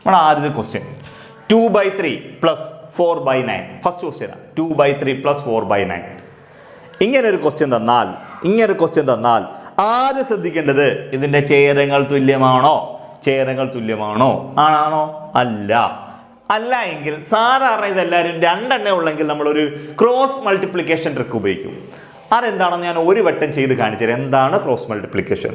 Speaker 1: നമ്മുടെ ആദ്യത്തെ ക്വസ്റ്റ്യൻ 2/3 + 4/9. First question 2/3 + 4/9. ഇങ്ങനൊരു ക്വസ്റ്റ്യൻ തന്നാൽ ആദ്യം ശ്രദ്ധിക്കേണ്ടത്, ഇതിൻ്റെ ഛേദങ്ങൾ തുല്യമാണോ? ആണോ? അല്ല എങ്കിൽ സാധാരണ ഇതെല്ലാവരും രണ്ടെണ്ണേ ഉള്ളെങ്കിൽ നമ്മളൊരു ക്രോസ് മൾട്ടിപ്ലിക്കേഷൻ ട്രിക്ക് ഉപയോഗിക്കും. അതെന്താണെന്ന് ഞാൻ ഒരു വട്ടം ചെയ്ത് കാണിച്ചുതരാം. എന്താണ് ക്രോസ് മൾട്ടിപ്ലിക്കേഷൻ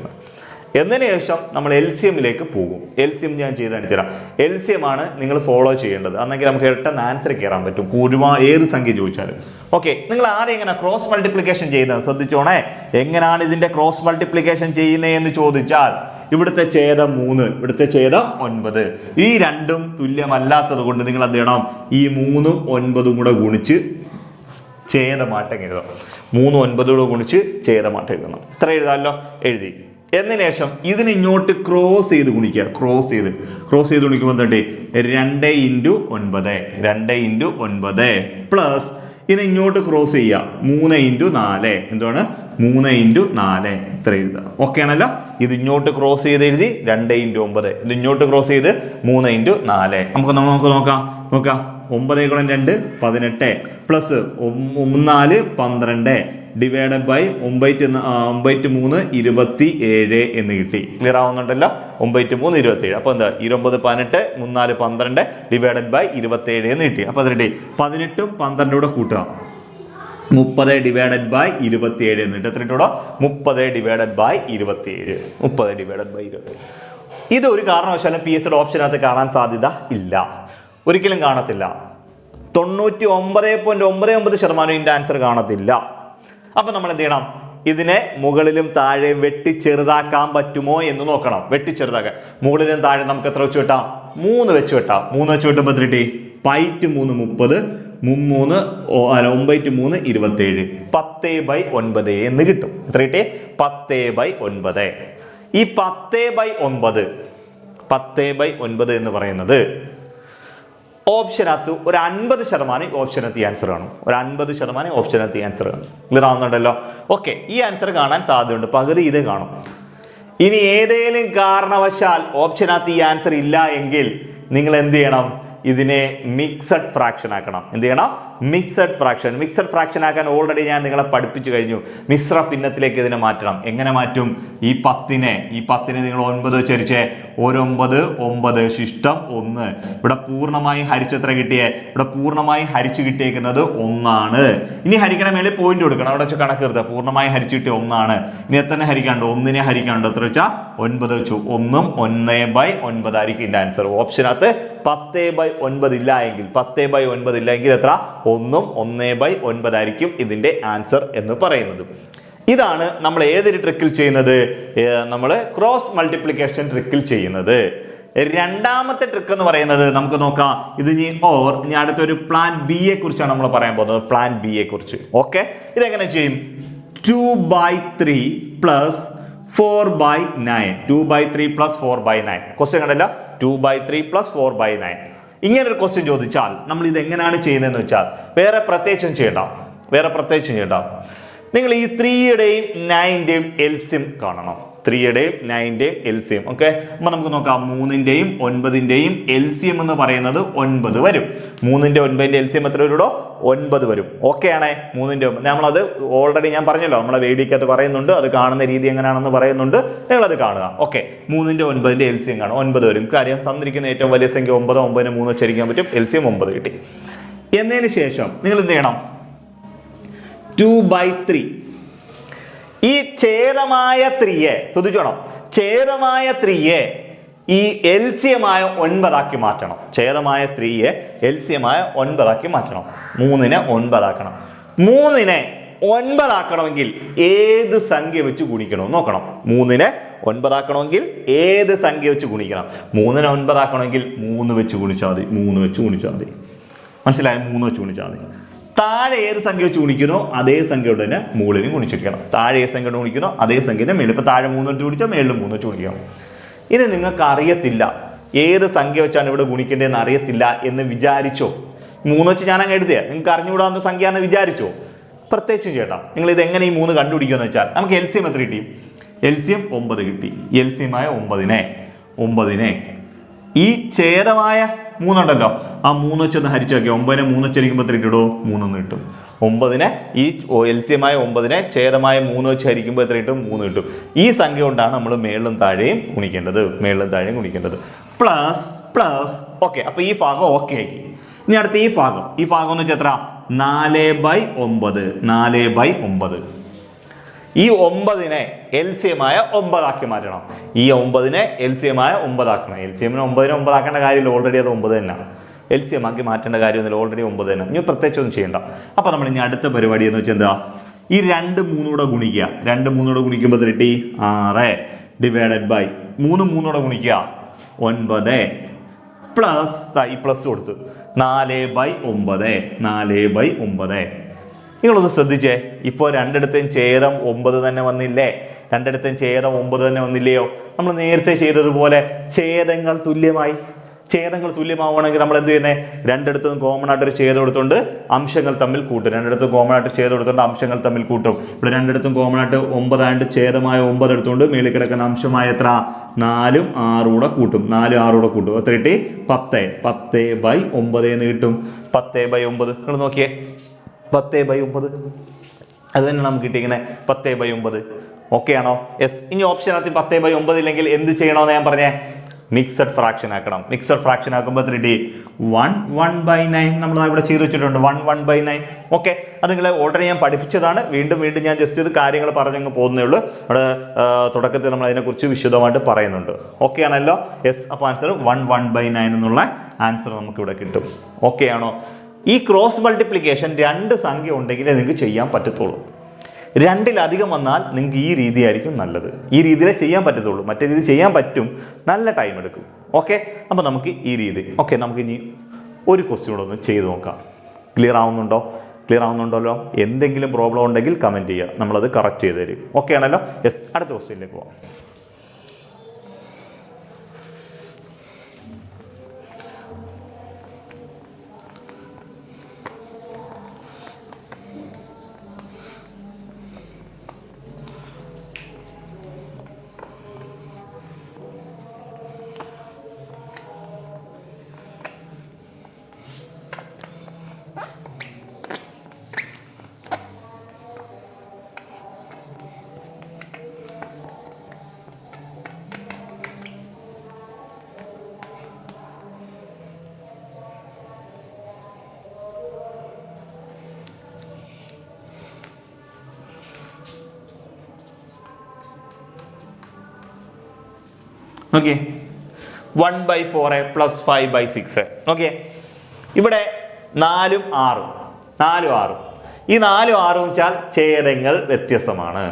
Speaker 1: എന്നതിന് ശേഷം നമ്മൾ എൽസിയമിലേക്ക് പോകും. എൽസിയം ഞാൻ ചെയ്ത് കാണിച്ചുതരാം. എൽസിയമാണ് നിങ്ങൾ ഫോളോ ചെയ്യേണ്ടത്, അന്നെങ്കിൽ നമുക്ക് പെട്ടെന്ന് ആൻസർ കയറാൻ പറ്റും, ഏത് സംഖ്യ ചോദിച്ചാലും. ഓക്കെ, നിങ്ങൾ ആരെയും എങ്ങനെ ക്രോസ് മൾട്ടിപ്ലിക്കേഷൻ ചെയ്യുന്നത് ശ്രദ്ധിച്ചോണേ. എങ്ങനെയാണ് ഇതിൻ്റെ ക്രോസ് മൾട്ടിപ്ലിക്കേഷൻ ചെയ്യുന്നതെന്ന് ചോദിച്ചാൽ, ഇവിടുത്തെ ഛേദം 3, ഇവിടുത്തെ ഛേദം 9. ഈ രണ്ടും തുല്യമല്ലാത്തത് കൊണ്ട് നിങ്ങൾ എന്ത് ചെയ്യണം? ഈ 3ഉം 9ഉം കൂടെ ഗുണിച്ച് ഛേദമാറ്റം എഴുതണം. 3 9 ഗുണിച്ച് ഛേദമാറ്റം എഴുതണം. ഇത്ര എഴുതാമല്ലോ, എഴുതി. എന്നതിന് ശേഷം ഇതിന് ഇങ്ങോട്ട് ക്രോസ് ചെയ്ത് ഗുണിക്കുക. ക്രോസ് ചെയ്ത് ഗുണിക്കുമ്പോൾ തന്നെ 2 × 9 പ്ലസ് ഇതിന് ഇങ്ങോട്ട് ക്രോസ് ചെയ്യുക 3 × 4. എന്താണ്? 3 × 4. ഇത്ര എഴുതുക. ഓക്കെ ആണല്ലോ? ഇത് ഇങ്ങോട്ട് ക്രോസ് ചെയ്ത് എഴുതി 2 × 9. ഇത് ഇങ്ങോട്ട് ക്രോസ് ചെയ്ത് 3 × 4. നമുക്ക് നോക്കാം. 9 × 2 18 പ്ലസ് 4 12 ഡിവൈഡഡ് ബൈ 9 3 27 എന്ന് കിട്ടി. ക്ലിയർ ആവുന്നുണ്ടല്ലോ? 9 3 27. അപ്പോൾ എന്താ? 29 18 3 12 ഡിവൈഡഡ് ബൈ 27 എന്ന് കിട്ടി. അപ്പോൾ അത് കിട്ടി 18ഉം 12 കൂടെ കൂട്ടുക, 30 ഡിവൈഡഡ് ബൈ 27 എന്നിട്ട് എത്ര ഇട്ടൂടോ? 30 ഡിവൈഡഡ് ബൈ 27. ഇത് ഒരു കാരണവശാലും PSCയുടെ ഓപ്ഷനകത്ത് കാണാൻ സാധ്യത ഇല്ല, ഒരിക്കലും കാണത്തില്ല. 99.99% ഇതിൻ്റെ ആൻസർ കാണത്തില്ല. അപ്പം നമ്മൾ എന്ത് ചെയ്യണം? ഇതിനെ മുകളിലും താഴെയും വെട്ടി ചെറുതാക്കാൻ പറ്റുമോ എന്ന് നോക്കണം. വെട്ടിച്ചെറുതാക്കാൻ മുകളിലും താഴെ നമുക്ക് എത്ര വെച്ച് വെട്ടാം? 3 വെച്ച് വെട്ടാം. 3 വെച്ച് വെട്ടുമ്പോൾ എത്ര കിട്ടി? 3 30 9 3 27 10/9 എന്ന് കിട്ടും. എത്ര കിട്ടി? 10/9. ഈ 10/9 എന്ന് പറയുന്നത് ഓപ്ഷനകത്ത് ഒരു 50% ഓപ്ഷനകത്ത് ഈ ആൻസർ കാണും. ഒരു 50% ഓപ്ഷനകത്ത് ഈ ആൻസർ കാണും. ക്ലിയർ ആവുന്നുണ്ടല്ലോ? ഓക്കെ, ഈ ആൻസർ കാണാൻ സാധ്യതയുണ്ട്, പകുതി ഇത് കാണും. ഇനി ഏതെങ്കിലും കാരണവശാൽ ഓപ്ഷനകത്ത് ഈ ആൻസർ ഇല്ല എങ്കിൽ നിങ്ങൾ എന്ത് ചെയ്യണം? ഇതിനെ മിക്സഡ് ഫ്രാക്ഷൻ ആക്കണം. എന്ത് ചെയ്യണം? മിക്സഡ് ഫ്രാക്ഷൻ ആക്കാൻ ഓൾറെഡി ഞാൻ നിങ്ങളെ പഠിപ്പിച്ചു കഴിഞ്ഞു. മിശ്ര ഭിന്നത്തിലേക്ക് ഇതിനെ മാറ്റണം. എങ്ങനെ മാറ്റും? ഈ 10നെ നിങ്ങൾ 9 വെച്ചരിച്ചേ. 9 ശിഷ്ടം 1. ഇവിടെ പൂർണ്ണമായും ഹരിച്ചെത്ര കിട്ടിയേ? ഇവിടെ പൂർണ്ണമായും ഹരിച്ചു കിട്ടിയേക്കുന്നത് 1 ആണ്. ഇനി ഹരിക്കണ മേലെ പോയിന്റ് കൊടുക്കണം. അവിടെ വെച്ച് കണക്ക് എടുത്താൽ പൂർണ്ണമായും ഹരിച്ചു കിട്ടിയ 1 ആണ്. ഇനി എത്ര ഹരിക്കാണ്ട്? 1നെ ഹരിക്കാണ്ട് എത്ര വെച്ചാൽ 9 വെച്ചു. 1ഉം 1/9 ആയിരിക്കും ഇതിന്റെ ആൻസർ. ഓപ്ഷനകത്ത് 10/9 ഇല്ല എങ്കിൽ എത്ര? 1 1/9 ആയിരിക്കും ഇതിൻ്റെ ആൻസർ എന്ന് പറയുന്നത്. ഇതാണ് നമ്മൾ ഏതൊരു ട്രിക്കിൽ ചെയ്യുന്നത്? നമ്മൾ ക്രോസ് മൾട്ടിപ്ലിക്കേഷൻ ട്രിക്കിൽ ചെയ്യുന്നത്. രണ്ടാമത്തെ ട്രിക്ക് എന്ന് പറയുന്നത് നമുക്ക് നോക്കാം. ഇത് ഇനി അടുത്തൊരു പ്ലാൻ ബി യെ കുറിച്ചാണ് നമ്മൾ പറയാൻ പോകുന്നത്. പ്ലാൻ ബി യെ കുറിച്ച്. ഓക്കെ, ഇതെങ്ങനെ ചെയ്യും? 2/3 + 4/9. 2/3 + 4/9. ക്വസ്റ്റ്യൻ കണ്ടല്ലോ, 2/3 + 4/9. ഇങ്ങനൊരു ക്വസ്റ്റ്യൻ ചോദിച്ചാൽ നമ്മൾ ഇത് എങ്ങനെയാണ് ചെയ്യുന്നതെന്ന് വെച്ചാൽ വേറെ പ്രത്യേകിച്ചും ചെയ്യണ്ട. നിങ്ങൾ ഈ 3യുടെയും 9ന്റെയും എൽസിയം കാണണം. 3യുടെയും 9ന്റെയും എൽസിയം. ഓക്കെ, അപ്പോൾ നമുക്ക് നോക്കാം. 3ന്റെയും 9ന്റെയും എൽസിയം എന്ന് പറയുന്നത് 9 വരും. 3ന്റെ 9ന്റെ എൽസിയം എത്ര വരും? 9 വരും. ഓക്കെ ആണേ? 3ന്റെ നമ്മളത് ഓൾറെഡി ഞാൻ പറഞ്ഞല്ലോ, നമ്മളെ വേദിക്കകത്ത് പറയുന്നുണ്ട്. അത് കാണുന്ന രീതി എങ്ങനെയാണെന്ന് പറയുന്നുണ്ട്. നിങ്ങളത് കാണുക. ഓക്കെ, 3ന്റെ 9ന്റെ എൽസിയം കാണും. 9 വരും. കാര്യം തന്നിരിക്കുന്ന ഏറ്റവും വലിയ സംഖ്യ 9. 9നെ 3 വെച്ചരിക്കാൻ പറ്റും. എൽസിയം 9 കിട്ടി. എന്നതിന് ശേഷം നിങ്ങൾ എന്ത് ചെയ്യണം? 2/3 ഈ ഛേദമായ 3യെ ശ്രദ്ധിച്ചോണം. ഛേദമായ 3യെ ഈ എൽസിയമായ 9 ആക്കി മാറ്റണം. ഛേദമായ 3യെ എൽസിയമായ 9 ആക്കി മാറ്റണം. 3നെ 9 ആക്കണം. 3നെ 9 ആക്കണമെങ്കിൽ ഏത് സംഖ്യ വെച്ച് ഗുണിക്കണം നോക്കണം. 3നെ 9 ആക്കണമെങ്കിൽ ഏത് സംഖ്യ വെച്ച് ഗുണിക്കണം? 3നെ 9 ആക്കണമെങ്കിൽ 3 വെച്ച് ഗുണിച്ചാൽ മതി. മനസ്സിലായോ? 3 വെച്ച് ഗുണിച്ചാൽ മതി. താഴെ ഏത് സംഖ്യ വെച്ച് ഗുണിക്കുന്നോ അതേ സംഖ്യയോട് തന്നെ മുകളിലും ഗുണിച്ചിരിക്കണം. താഴെ ഏത് സംഖ്യ ഗുണിക്കുന്നോ അതേ സംഖ്യയുടെ മേളിൽ. ഇപ്പോൾ താഴെ 3 വെച്ച് ഗുണിച്ചാൽ മേളിലും 3 വെച്ച് ഗുണിക്കണം. ഇനി നിങ്ങൾക്ക് അറിയത്തില്ല ഏത് സംഖ്യ വെച്ചാണ് ഇവിടെ ഗുണിക്കേണ്ടതെന്ന് അറിയത്തില്ല എന്ന് വിചാരിച്ചോ? 3 വെച്ച് ഞാൻ അങ്ങ് എഴുതിയാൽ നിങ്ങൾക്ക് അറിഞ്ഞുകൂടാവുന്ന സംഖ്യ എന്ന് വിചാരിച്ചോ? പ്രത്യേകിച്ചും ചേട്ടാ, നിങ്ങൾ ഇത് എങ്ങനെ ഈ 3 കണ്ടുപിടിക്കുമെന്ന് വെച്ചാൽ നമുക്ക് എൽസിയം എത്ര കിട്ടി? എൽസിയം 9 കിട്ടി. എൽസിയമായ 9നെ ഈ ഛേദമായ 3 ഉണ്ടല്ലോ, ആ 3 വെച്ചൊന്ന് ഹരിച്ചു നോക്കിയാൽ 9നെ 3 വെച്ചരിക്കുമ്പോൾ എത്ര കിട്ടുമോ? 3 കിട്ടും. 9നെ ഈ എൽസിയമായ 9നെ ഛേദമായ 3 വെച്ച് ഹരിക്കുമ്പോൾ എത്ര കിട്ടും? 3 കിട്ടും. ഈ സംഖ്യ കൊണ്ടാണ് നമ്മൾ മേളിലും താഴെയും ഗുണിക്കേണ്ടത്. പ്ലസ്. ഓക്കെ, അപ്പൊ ഈ ഭാഗം ഓക്കെ ആക്കി. ഇനി അടുത്ത ഈ ഭാഗം എന്ന് വെച്ചാൽ എത്ര? 4/9. ഈ 9നെ എൽസിയമായ 9 ആക്കി മാറ്റണം. ഈ 9നെ എൽസിയമായ 9 ആക്കണം. എൽസിയമിനെ 9നെ 9 ആക്കേണ്ട കാര്യമില്ല, ഓൾറെഡി അത് 9 തന്നെയാണ്. എൽസിയം ആക്കി മാറ്റേണ്ട കാര്യമൊന്നുമില്ല, ഓൾറെഡി 9 തന്നെ. ഇനി പ്രത്യേകിച്ചൊന്നും ചെയ്യണ്ട. അപ്പോൾ നമ്മൾ ഇനി അടുത്ത പരിപാടി എന്ന് വെച്ചാൽ എന്താ? ഈ 2 3 ഗുണിക്കുക. 2 3 ഗുണിക്കുമ്പോൾ കിട്ടി 6 ഡിവൈഡഡ് ബൈ 3 3 ഗുണിക്കുക 9 പ്ലസ് ഈ പ്ലസ് കൊടുത്തു 4/9. നിങ്ങളൊന്ന് ശ്രദ്ധിച്ചേ. ഇപ്പോൾ രണ്ടിടത്തും ഛേദം 9 തന്നെ വന്നില്ലേ? രണ്ടിടത്തും ഛേദം 9 തന്നെ വന്നില്ലയോ? നമ്മൾ നേരത്തെ ചെയ്തതുപോലെ ഛേദങ്ങൾ തുല്യമാവുകയാണെങ്കിൽ നമ്മൾ എന്ത് ചെയ്യുന്നത്? രണ്ടിടത്തും കോമൺ ആയിട്ടൊരു ഛേദം എടുത്തുകൊണ്ട് അംശങ്ങൾ തമ്മിൽ കൂട്ടും. രണ്ടിടത്തും കോമൺ ആയിട്ട് ഛേദം എടുത്തുകൊണ്ട് അംശങ്ങൾ തമ്മിൽ കൂട്ടും. ഇവിടെ രണ്ടിടത്തും കോമൺ ആയിട്ട് 9 ആയിട്ട് ഛേദമായ 9 എടുത്തുകൊണ്ട് മേളിൽ കിടക്കുന്ന അംശമായ എത്ര? 4ഉം 6ഉം കൂടെ കൂട്ടും. 4 6 കൂടെ കൂട്ടും. എത്ര കിട്ടി? 10/9 എന്ന് കിട്ടും. 10/9 നിങ്ങൾ നോക്കിയേ, 10/9 അത് തന്നെയാണ് നമുക്ക് കിട്ടിയിരിക്കുന്നത്. 10/9 ഓക്കെ ആണോ? യെസ്. ഇനി ഓപ്ഷനകത്ത് 10/9 ഇല്ലെങ്കിൽ എന്ത് ചെയ്യണമെന്ന് ഞാൻ പറഞ്ഞേ? മിക്സഡ് ഫ്രാക്ഷൻ ആക്കണം. മിക്സഡ് ഫ്രാക്ഷൻ ആക്കുമ്പോൾ എത്ര കിട്ടി? 1/9 നമ്മൾ ഇവിടെ ചെയ്ത് വെച്ചിട്ടുണ്ട്. 1/9. ഓക്കെ, അത് നിങ്ങൾ ഓൾറെഡി ഞാൻ പഠിപ്പിച്ചതാണ്. വീണ്ടും ഞാൻ ജസ്റ്റ് ഇത് കാര്യങ്ങൾ പറഞ്ഞങ്ങ് പോകുന്നേ ഉള്ളൂ. അവിടെ തുടക്കത്തിൽ നമ്മൾ അതിനെക്കുറിച്ച് വിശദമായിട്ട് പറയുന്നുണ്ട്. ഓക്കെ ആണല്ലോ? യെസ്. അപ്പോൾ ആൻസർ 1/9 എന്നുള്ള ആൻസർ നമുക്കിവിടെ കിട്ടും. ഓക്കെ ആണോ? ഈ ക്രോസ് മൾട്ടിപ്ലിക്കേഷൻ 2 സംഖ്യ ഉണ്ടെങ്കിലേ നിങ്ങൾക്ക് ചെയ്യാൻ പറ്റത്തുള്ളൂ. 2-ലധികം വന്നാൽ നിങ്ങൾക്ക് ഈ രീതിയായിരിക്കും നല്ലത്. ഈ രീതിയിലേ ചെയ്യാൻ പറ്റത്തുള്ളൂ. മറ്റേ രീതി ചെയ്യാൻ പറ്റും, നല്ല ടൈം എടുക്കും. ഓക്കെ, അപ്പോൾ നമുക്ക് ഈ രീതി. ഓക്കെ, നമുക്ക് ഇനി ഒരു ക്വസ്റ്റ്യൻ കൂടെ ഒന്ന് ചെയ്ത് നോക്കാം. ക്ലിയർ ആവുന്നുണ്ടല്ലോ? എന്തെങ്കിലും പ്രോബ്ലം ഉണ്ടെങ്കിൽ കമൻറ്റ് ചെയ്യുക, നമ്മളത് കറക്റ്റ് ചെയ്ത് തരും. ഓക്കെ ആണല്ലോ? യെസ്. അടുത്ത ക്വസ്റ്റ്യനിലേക്ക് പോകാം. ഓക്കെ, 1/4 + 5/6. ഓക്കെ, ഇവിടെ 4ഉം 6ഉം 4ഉം 6ഉം. ഈ 4ഉം 6ഉം വെച്ചാൽ ഛേദങ്ങൾ വ്യത്യസ്തമാണ്.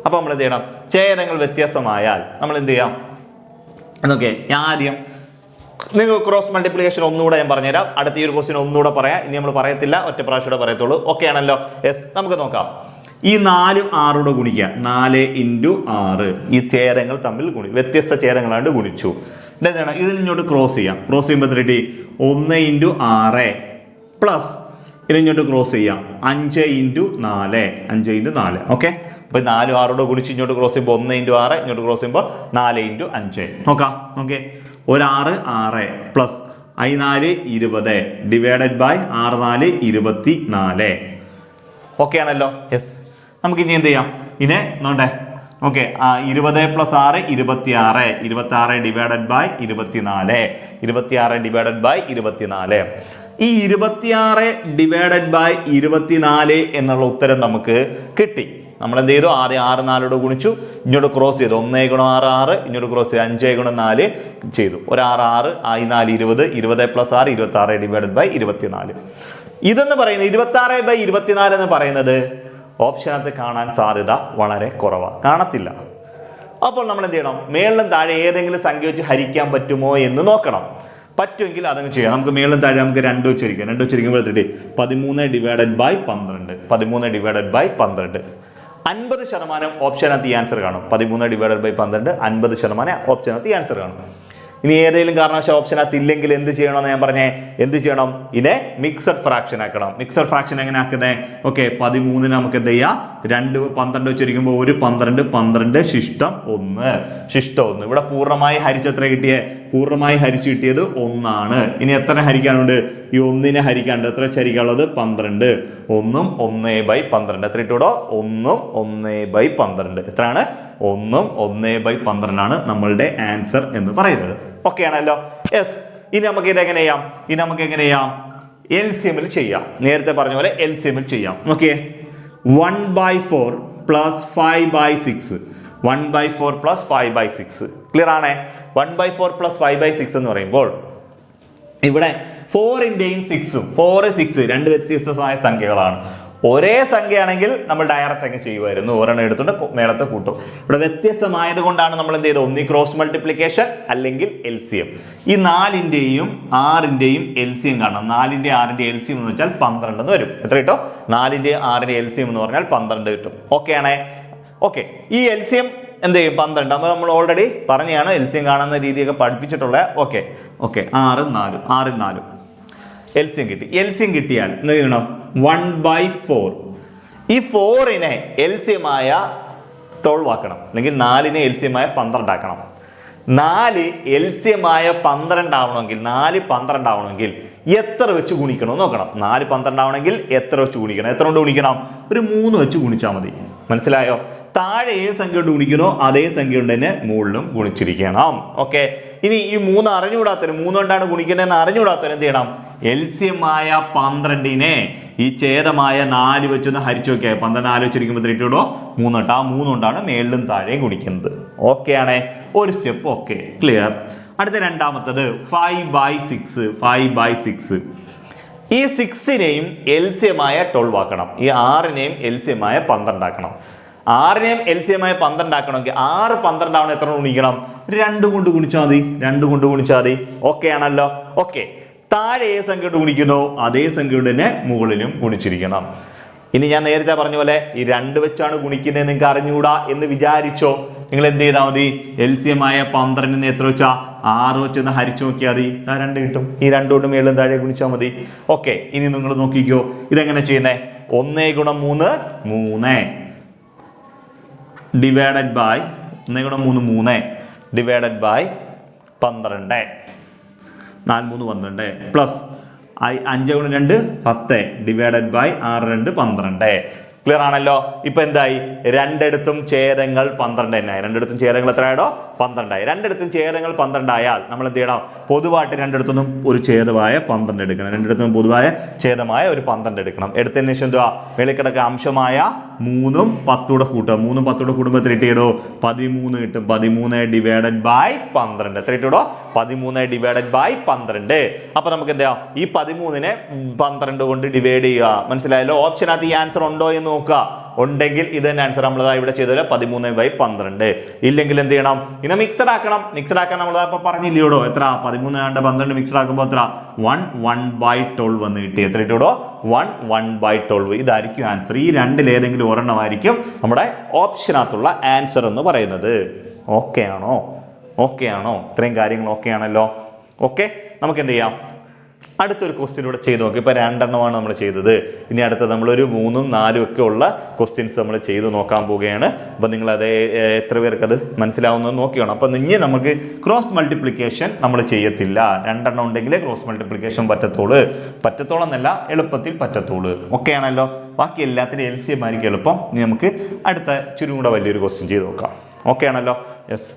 Speaker 1: അപ്പോൾ നമ്മൾ എന്ത് ചെയ്യണം? ഛേദങ്ങൾ വ്യത്യസ്തമായാൽ നമ്മൾ എന്ത് ചെയ്യാം എന്നൊക്കെ ഞാൻ ആദ്യം നിങ്ങൾ ക്രോസ് മൾട്ടിപ്ലിക്കേഷൻ ഒന്നുകൂടെ ഞാൻ പറഞ്ഞുതരാം. അടുത്ത ഈ ഒരു ക്വസ്റ്റ്യൻ ഒന്നുകൂടെ പറയാം. ഇനി നമ്മൾ പറയത്തില്ല, ഒറ്റ പ്രാവശ്യം പറയത്തുള്ളൂ. ഓക്കെ ആണല്ലോ? യെസ്. നമുക്ക് നോക്കാം. ഈ 4ഉം 6 ഗുണിക്കുക. 4 × 6 ഈ ഛേദങ്ങൾ തമ്മിൽ വ്യത്യസ്ത ഛേദങ്ങളാണ്ട് ഗുണിച്ചു. എന്താണ് ഇതിന് ഇങ്ങോട്ട് ക്രോസ് ചെയ്യാം. ക്രോസ് ചെയ്യുമ്പോൾ എത്ര കിട്ടി? 1 × 6 പ്ലസ് ഇത് ഇങ്ങോട്ട് ക്രോസ് ചെയ്യാം 5 × 4. 5 × 4. ഓക്കെ. അപ്പോൾ 4ഉം 6 ഗുണിച്ച് ഇങ്ങോട്ട് ക്രോസ് ചെയ്യുമ്പോൾ 1 × 6, ഇങ്ങോട്ട് ക്രോസ് ചെയ്യുമ്പോൾ 4 × 5. നോക്കാം. Okay. 1 6 6 plus 4 20 divided by 6 4 24. Okay ആണല്ലോ? യെസ്. നമുക്ക് ഇനി എന്ത് ചെയ്യാം? ഇനി നോണ്ടേ. Okay. 20 + 6 26. 26 divided by 24. 26 divided by 24. ഈ 26 ഡിവൈഡഡ് ബൈ 24 എന്നുള്ള ഉത്തരം നമുക്ക് കിട്ടി. നമ്മൾ എന്ത് ചെയ്തു? ആദ്യം 6 4 ഗുണിച്ചു, ഇങ്ങോട്ട് ക്രോസ് ചെയ്തു. 1 × 6 6, ഇങ്ങോട്ട് ക്രോസ് ചെയ്തു 5 × 4 ചെയ്തു. 1 6 6 4 20 20 + 6 26 ഡിവൈഡഡ് ബൈ 24. ഇതെന്ന് പറയുന്നത് 26/24 എന്ന് പറയുന്നത് ഓപ്ഷനകത്ത് കാണാൻ സാധ്യത വളരെ കുറവാണ്. കാണത്തില്ല. അപ്പോൾ നമ്മൾ എന്ത് ചെയ്യണം? മേളിലും താഴെ ഏതെങ്കിലും സംഖ്യ വെച്ച് ഹരിക്കാൻ പറ്റുമോ എന്ന് നോക്കണം. പറ്റുമെങ്കിൽ അതങ്ങ് ചെയ്യാം. നമുക്ക് മേളിലും താഴെ നമുക്ക് 2 വെച്ചിരിക്കാം. 2 വെച്ചിരിക്കുമ്പോൾ 13 ഡിവൈഡഡ് ബൈ 12. 13 divided by 12. 50% ഓപ്ഷനകത്ത് ഈ ആൻസർ കാണും. 13 ഡിവൈഡഡ് ബൈ 12 50% ഓപ്ഷനകത്ത് ഈ ആൻസർ കാണും. ഇനി ഏതെങ്കിലും കാരണവശാൽ ഓപ്ഷനകത്ത് ഇല്ലെങ്കിൽ എന്ത് ചെയ്യണമെന്ന് ഞാൻ പറഞ്ഞേ. എന്ത് ചെയ്യണം? ഇതിനെ മിക്സഡ് ഫ്രാക്ഷൻ ആക്കണം. മിക്സഡ് ഫ്രാക്ഷൻ എങ്ങനെ ആക്കുന്നത്? ഓക്കെ. 13 നമുക്ക് എന്ത് ചെയ്യാം? 2 12 വെച്ചിരിക്കുമ്പോൾ 1 12 12 ശിഷ്ടം 1. ശിഷ്ടം 1. ഇവിടെ പൂർണ്ണമായി ഹരിച്ച് എത്ര കിട്ടിയേ? പൂർണ്ണമായി ഹരിച്ച് കിട്ടിയത് 1 ആണ്. ഇനി എത്ര ഹരിക്കാനുണ്ട്? ഈ 1നെ ഹരിക്കാനുണ്ട്. എത്ര ഹരിക്കാനുള്ളത്? 12. 1ഉം 1/12. എത്ര ഇട്ടൂടോ? 1ഉം 1/12. എത്രയാണ്? 1ഉം 1/12 ആണ് നമ്മളുടെ ആൻസർ എന്ന് പറയുന്നത്. ഓക്കെ ആണല്ലോ? യെസ്. ഇനി നമുക്ക് ഇതെങ്ങനെ ചെയ്യാം? ഇനി നമുക്ക് എങ്ങനെ ചെയ്യാം? LCMൽ ചെയ്യാം. നേരത്തെ പറഞ്ഞ പോലെ LCMൽ ചെയ്യാം. ഓക്കെ. 1/4 + 5/6. 1/4 + 5/6. ക്ലിയർ ആണേ? 1/4 + 5/6 എന്ന് പറയുമ്പോൾ ഇവിടെ 4ന്റെയും 6ഉം 4 6 രണ്ട് വ്യത്യസ്തമായ സംഖ്യകളാണ്. ഒരേ സംഖ്യയാണെങ്കിൽ നമ്മൾ ഡയറക്റ്റ് അങ്ങ് ചെയ്യുമായിരുന്നു. ഒരെണ്ണം എടുത്തുകൊണ്ട് മേളത്തെ കൂട്ടും. ഇവിടെ വ്യത്യസ്തമായത് കൊണ്ടാണ് നമ്മൾ എന്ത് ചെയ്തത്? ഒന്നി ക്രോസ് മൾട്ടിപ്ലിക്കേഷൻ അല്ലെങ്കിൽ LCM. ഈ 4ന്റെയും 6ന്റെയും LCM കാണണം. 4ന്റെയും 6ന്റെയും LCM എന്ന് വെച്ചാൽ 12 എന്ന് വരും. എത്ര കിട്ടും? 4ന്റെയും 6ന്റെയും LCM എന്ന് പറഞ്ഞാൽ 12 കിട്ടും. ഓക്കെ ആണേ? ഓക്കെ. ഈ LCM എന്ത് ചെയ്യും? 12. അപ്പോൾ നമ്മൾ ഓൾറെഡി പറഞ്ഞാണ് LCM കാണുന്ന രീതിയൊക്കെ പഠിപ്പിച്ചിട്ടുള്ളത്. ഓക്കെ. ഓക്കെ. 6 4 LCM കിട്ടി. LCM കിട്ടിയാൽ എന്ത് ചെയ്യണം? 1/4. ഈ 4നെ LCM ആയ 12 ആക്കണം. അല്ലെങ്കിൽ 4നെ LCM ആയ 12 ആക്കണം. 4 LCM ആയ 12 ആവണമെങ്കിൽ 4 12 ആവണമെങ്കിൽ എത്ര വെച്ച് ഗുണിക്കണം നോക്കണം. 4 12 ആവണമെങ്കിൽ എത്ര വെച്ച് ഗുണിക്കണം? എത്ര കൊണ്ട് ഗുണിക്കണം? ഒരു 3 വെച്ച് ഗുണിച്ചാൽ മതി. മനസ്സിലായോ? താഴെ ഏത് സംഖ്യ കൊണ്ട് ഗുണിക്കണോ അതേ സംഖ്യ കൊണ്ട് തന്നെ മുകളിലും ഗുണിച്ചിരിക്കണം. ഓക്കെ. ഇനി ഈ 3 അറിഞ്ഞുകൂടാത്തവരും 3 കൊണ്ടാണ് ഗുണിക്കേണ്ടതെന്ന് അറിഞ്ഞുകൂടാത്തവരും എന്ത് ചെയ്യണം? LCM ആയ 12നെ ഈ ഛേദമായ 4 വെച്ചൊന്ന് ഹരിച്ചു നോക്കിയാൽ 12 4 വെച്ചിരിക്കുമ്പോൾ 3 തൊട്ട് ആ 3 കൊണ്ടാണ് മേളിലും താഴെ ഗുണിക്കുന്നത്. ഓക്കെ ആണേ? ഒരു സ്റ്റെപ്പ് ഓക്കെ. ക്ലിയർ. അടുത്ത രണ്ടാമത്തത് 5/6. 5/6. ഈ 6നെയും LCM ആയ 12 ആക്കണം. ഈ 6നെയും LCM ആയ 12 ആക്കണം. 6നെയും LCM ആയ 12 ആക്കണമെങ്കിൽ 6 12 ആവണം. എത്ര ഗുണിക്കണം? 2 കൊണ്ട് ഗുണിച്ചാൽ മതി. 2 കൊണ്ട് ഗുണിച്ചാൽ മതി. ഓക്കെ ആണല്ലോ? ഓക്കെ. താഴെ ഏത് സംഖ്യ കൊണ്ട് ഗുണിക്കുന്നോ അതേ സംഖ്യ കൊണ്ട് തന്നെ മുകളിലും ഗുണിച്ചിരിക്കണം. ഇനി ഞാൻ നേരത്തെ പറഞ്ഞ പോലെ ഈ 2 വെച്ചാണ് ഗുണിക്കുന്നത് നിങ്ങൾക്ക് അറിഞ്ഞുകൂടാ എന്ന് വിചാരിച്ചോ? നിങ്ങൾ എന്ത് ചെയ്താൽ മതി? LCM ആയ 12നെ എത്ര വെച്ചാ 6 വെച്ചൊന്ന് ഹരിച്ചു നോക്കിയാൽ മതി. 2 കിട്ടും. ഈ 2 കൊണ്ട് മേളിലും താഴെ ഗുണിച്ചാൽ മതി. ഓക്കെ. ഇനി നിങ്ങൾ നോക്കിക്കോ ഇതെങ്ങനെ ചെയ്യുന്നേ? 1 × 3 3 divided by 1 × 3 3 divided by 12. 4 3 12 plus 5 × 2 10 divided by 6 2 12. Clear ആണല്ലോ? ഇപ്പൊ എന്തായി? രണ്ടിടത്തും ഛേദങ്ങൾ 12 തന്നെ. രണ്ടിടത്തും ഛേദങ്ങൾ എത്രയാണോ? 12 ആയി. രണ്ടിടത്തും ഛേദങ്ങൾ 12 ആയാൽ നമ്മൾ എന്ത് ചെയ്യണം? പൊതുവായിട്ട് രണ്ടിടത്തുനിന്നും ഒരു ഛേദമായ 12 എടുക്കണം. രണ്ടിടത്തും പൊതുവായ ഛേദമായ ഒരു 12 എടുക്കണം. എടുത്തതിന് ശേഷം എന്തുവാ? വെളിക്കിടക്ക് അംശമായ 3ഉം 10 കൂട്ടുക. 3ഉം 10 കൂടുമ്പോൾ എത്ര കിട്ടിയിടോ? 13 കിട്ടും. 13 ഡിവൈഡഡ് ബൈ 12 എത്ര കിട്ടിയിടോ? 13 ഡിവൈഡഡ് ബൈ 12. അപ്പൊ നമുക്ക് എന്താ ഈ 13നെ 12 കൊണ്ട് ഡിവൈഡ് ചെയ്യുക. മനസ്സിലായല്ലോ? ഓപ്ഷനകത്ത് ഈ ആൻസർ ഉണ്ടോ എന്ന് നോക്കുക. ഉണ്ടെങ്കിൽ ഇത് തന്നെ ആൻസർ. നമ്മൾ ഇവിടെ ചെയ്തത് 13/12. ഇല്ലെങ്കിൽ എന്ത് ചെയ്യണം? ഇങ്ങനെ മിക്സഡ് ആക്കണം. മിക്സഡ് ആക്കാൻ നമ്മൾ ഇപ്പൊ പറഞ്ഞില്ലയോടോ എത്ര? 13 12 മിക്സഡ് ആക്കുമ്പോൾ എത്ര? 1/12 വന്ന് കിട്ടി. എത്ര കിട്ടിയോടോ? 1/12. ഇതായിരിക്കും ആൻസർ. ഈ രണ്ടിൽ ഏതെങ്കിലും ഒരെണ്ണമായിരിക്കും നമ്മുടെ ഓപ്ഷനകത്തുള്ള ആൻസർ എന്ന് പറയുന്നത്. ഓക്കെ ആണോ? ഓക്കെ ആണോ? ഇത്രയും കാര്യങ്ങൾ ഓക്കെ ആണല്ലോ. ഓക്കെ, നമുക്ക് എന്ത് ചെയ്യാം? അടുത്തൊരു ക്വസ്റ്റ്യൻ ഇവിടെ ചെയ്ത് നോക്കി. ഇപ്പോൾ 2 എണ്ണമാണ് നമ്മൾ ചെയ്തത്. ഇനി അടുത്തത് നമ്മളൊരു 3ഉം 4ഉം ഒക്കെ ഉള്ള ക്വസ്റ്റ്യൻസ് നമ്മൾ ചെയ്ത് നോക്കാൻ പോവുകയാണ്. അപ്പം നിങ്ങളത് എത്ര പേർക്ക് അത് മനസ്സിലാവുന്നത് നോക്കിയാണ്. അപ്പം ഇനി നമുക്ക് ക്രോസ് മൾട്ടിപ്ലിക്കേഷൻ നമ്മൾ ചെയ്യത്തില്ല. 2 എണ്ണം ഉണ്ടെങ്കിലേ ക്രോസ് മൾട്ടിപ്ലിക്കേഷൻ പറ്റത്തോളം എന്നല്ല, എളുപ്പത്തിൽ പറ്റത്തുള്ളൂ. ഓക്കെ ആണല്ലോ? ബാക്കി എല്ലാത്തിനും LCM ആയിരിക്കും എളുപ്പം. ഇനി നമുക്ക് അടുത്ത ചുരും കൂടെ വലിയൊരു ക്വസ്റ്റ്യൻ ചെയ്ത് നോക്കാം. ഓക്കെ ആണല്ലോ? യെസ്.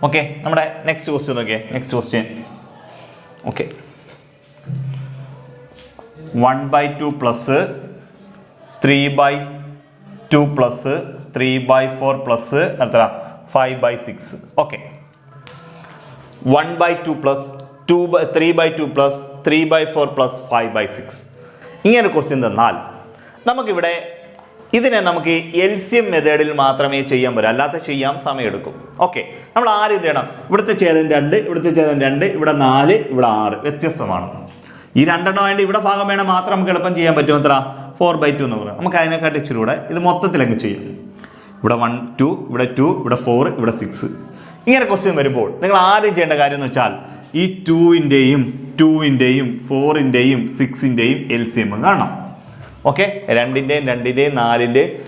Speaker 1: ഓക്കെ, നമ്മുടെ നെക്സ്റ്റ് ക്വസ്റ്റ്യൻ നോക്കിയേ. Next question okay, 1/2 plus 3/2 plus 3/4 plus എത്ര? 5/6. ഓക്കെ, 1/2 പ്ലസ് 3/2 പ്ലസ് 3/4 പ്ലസ് 5/6 ഇങ്ങനെ ക്വസ്റ്റ്യൻ തന്നാൽ നമുക്കിവിടെ ഇതിനെ നമുക്ക് LCM മെത്തേഡിൽ മാത്രമേ ചെയ്യാൻ പറ്റൂ. അല്ലാത്ത ചെയ്യാൻ സമയമെടുക്കും. ഓക്കെ, നമ്മൾ ആദ്യം ചെയ്യണം. ഇവിടുത്തെ ഛേദം 2, ഇവിടുത്തെ ഛേദം 2, ഇവിടെ 4, ഇവിടെ 6 വ്യത്യസ്തമാണ്. ഈ 2 എണ്ണം ആയതുകൊണ്ട് ഇവിടെ ഭാഗം വേണം മാത്രം നമുക്ക് എളുപ്പം ചെയ്യാൻ പറ്റും. എത്ര? 4/2 എന്ന് പറയാം. നമുക്ക് അതിനെക്കാട്ടി ഇച്ചിരി കൂടെ ഇത് മൊത്തത്തിലങ്ങ് ചെയ്യും. ഇവിടെ 1 2, ഇവിടെ 2, ഇവിടെ 4, ഇവിടെ 6 ഇങ്ങനെ ക്വസ്റ്റ്യൻ വരുമ്പോൾ നിങ്ങൾ ആദ്യം ചെയ്യേണ്ട കാര്യം എന്ന് വെച്ചാൽ ഈ 2ൻ്റെയും 2ൻ്റെയും 4ൻ്റെയും 6ൻ്റെയും LCM കാണണം. ഓക്കെ, 2ൻ്റെയും 2ൻ്റെയും